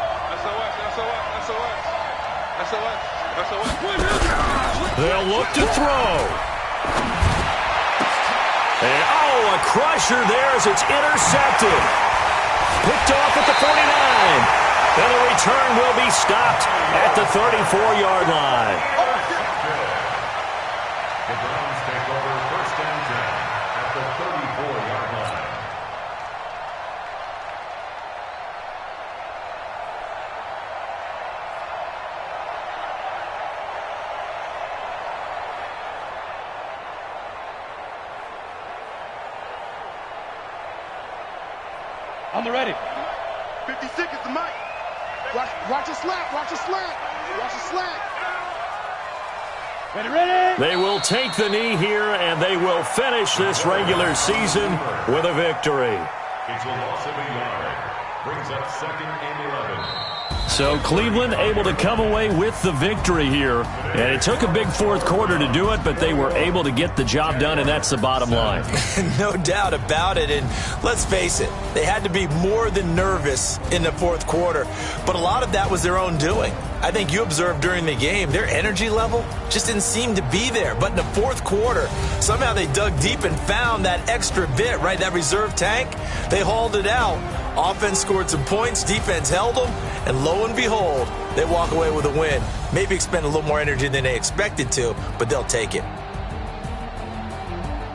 They'll look to throw. And, a crusher there as it's intercepted. Picked off at the 49. And the return will be stopped at the 34-yard line. The Browns take over 1st and 10 at the 34-yard line. On the ready. 50 seconds to Mike. Watch a slant. Watch a slant. Watch a slant. Ready. They will take the knee here, and they will finish this regular season with a victory. It's a loss of a yard. Brings up 2nd and 11. So Cleveland able to come away with the victory here. And it took a big fourth quarter to do it, but they were able to get the job done, and that's the bottom line. No doubt about it. And let's face it, they had to be more than nervous in the fourth quarter. But a lot of that was their own doing. I think you observed during the game, their energy level just didn't seem to be there. But in the fourth quarter, somehow they dug deep and found that extra bit, right, that reserve tank. They hauled it out. Offense scored some points, defense held them, and lo and behold, they walk away with a win. Maybe expend a little more energy than they expected to, but they'll take it.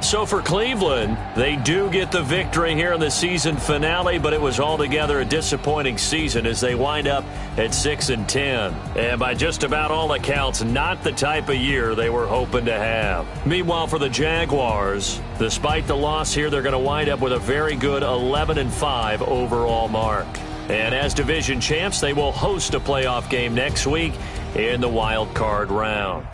So for Cleveland, they do get the victory here in the season finale, but it was altogether a disappointing season as they wind up at 6 and 10. And by just about all accounts, not the type of year they were hoping to have. Meanwhile, for the Jaguars, despite the loss here, they're going to wind up with a very good 11-5 overall mark. And as division champs, they will host a playoff game next week in the wild card round.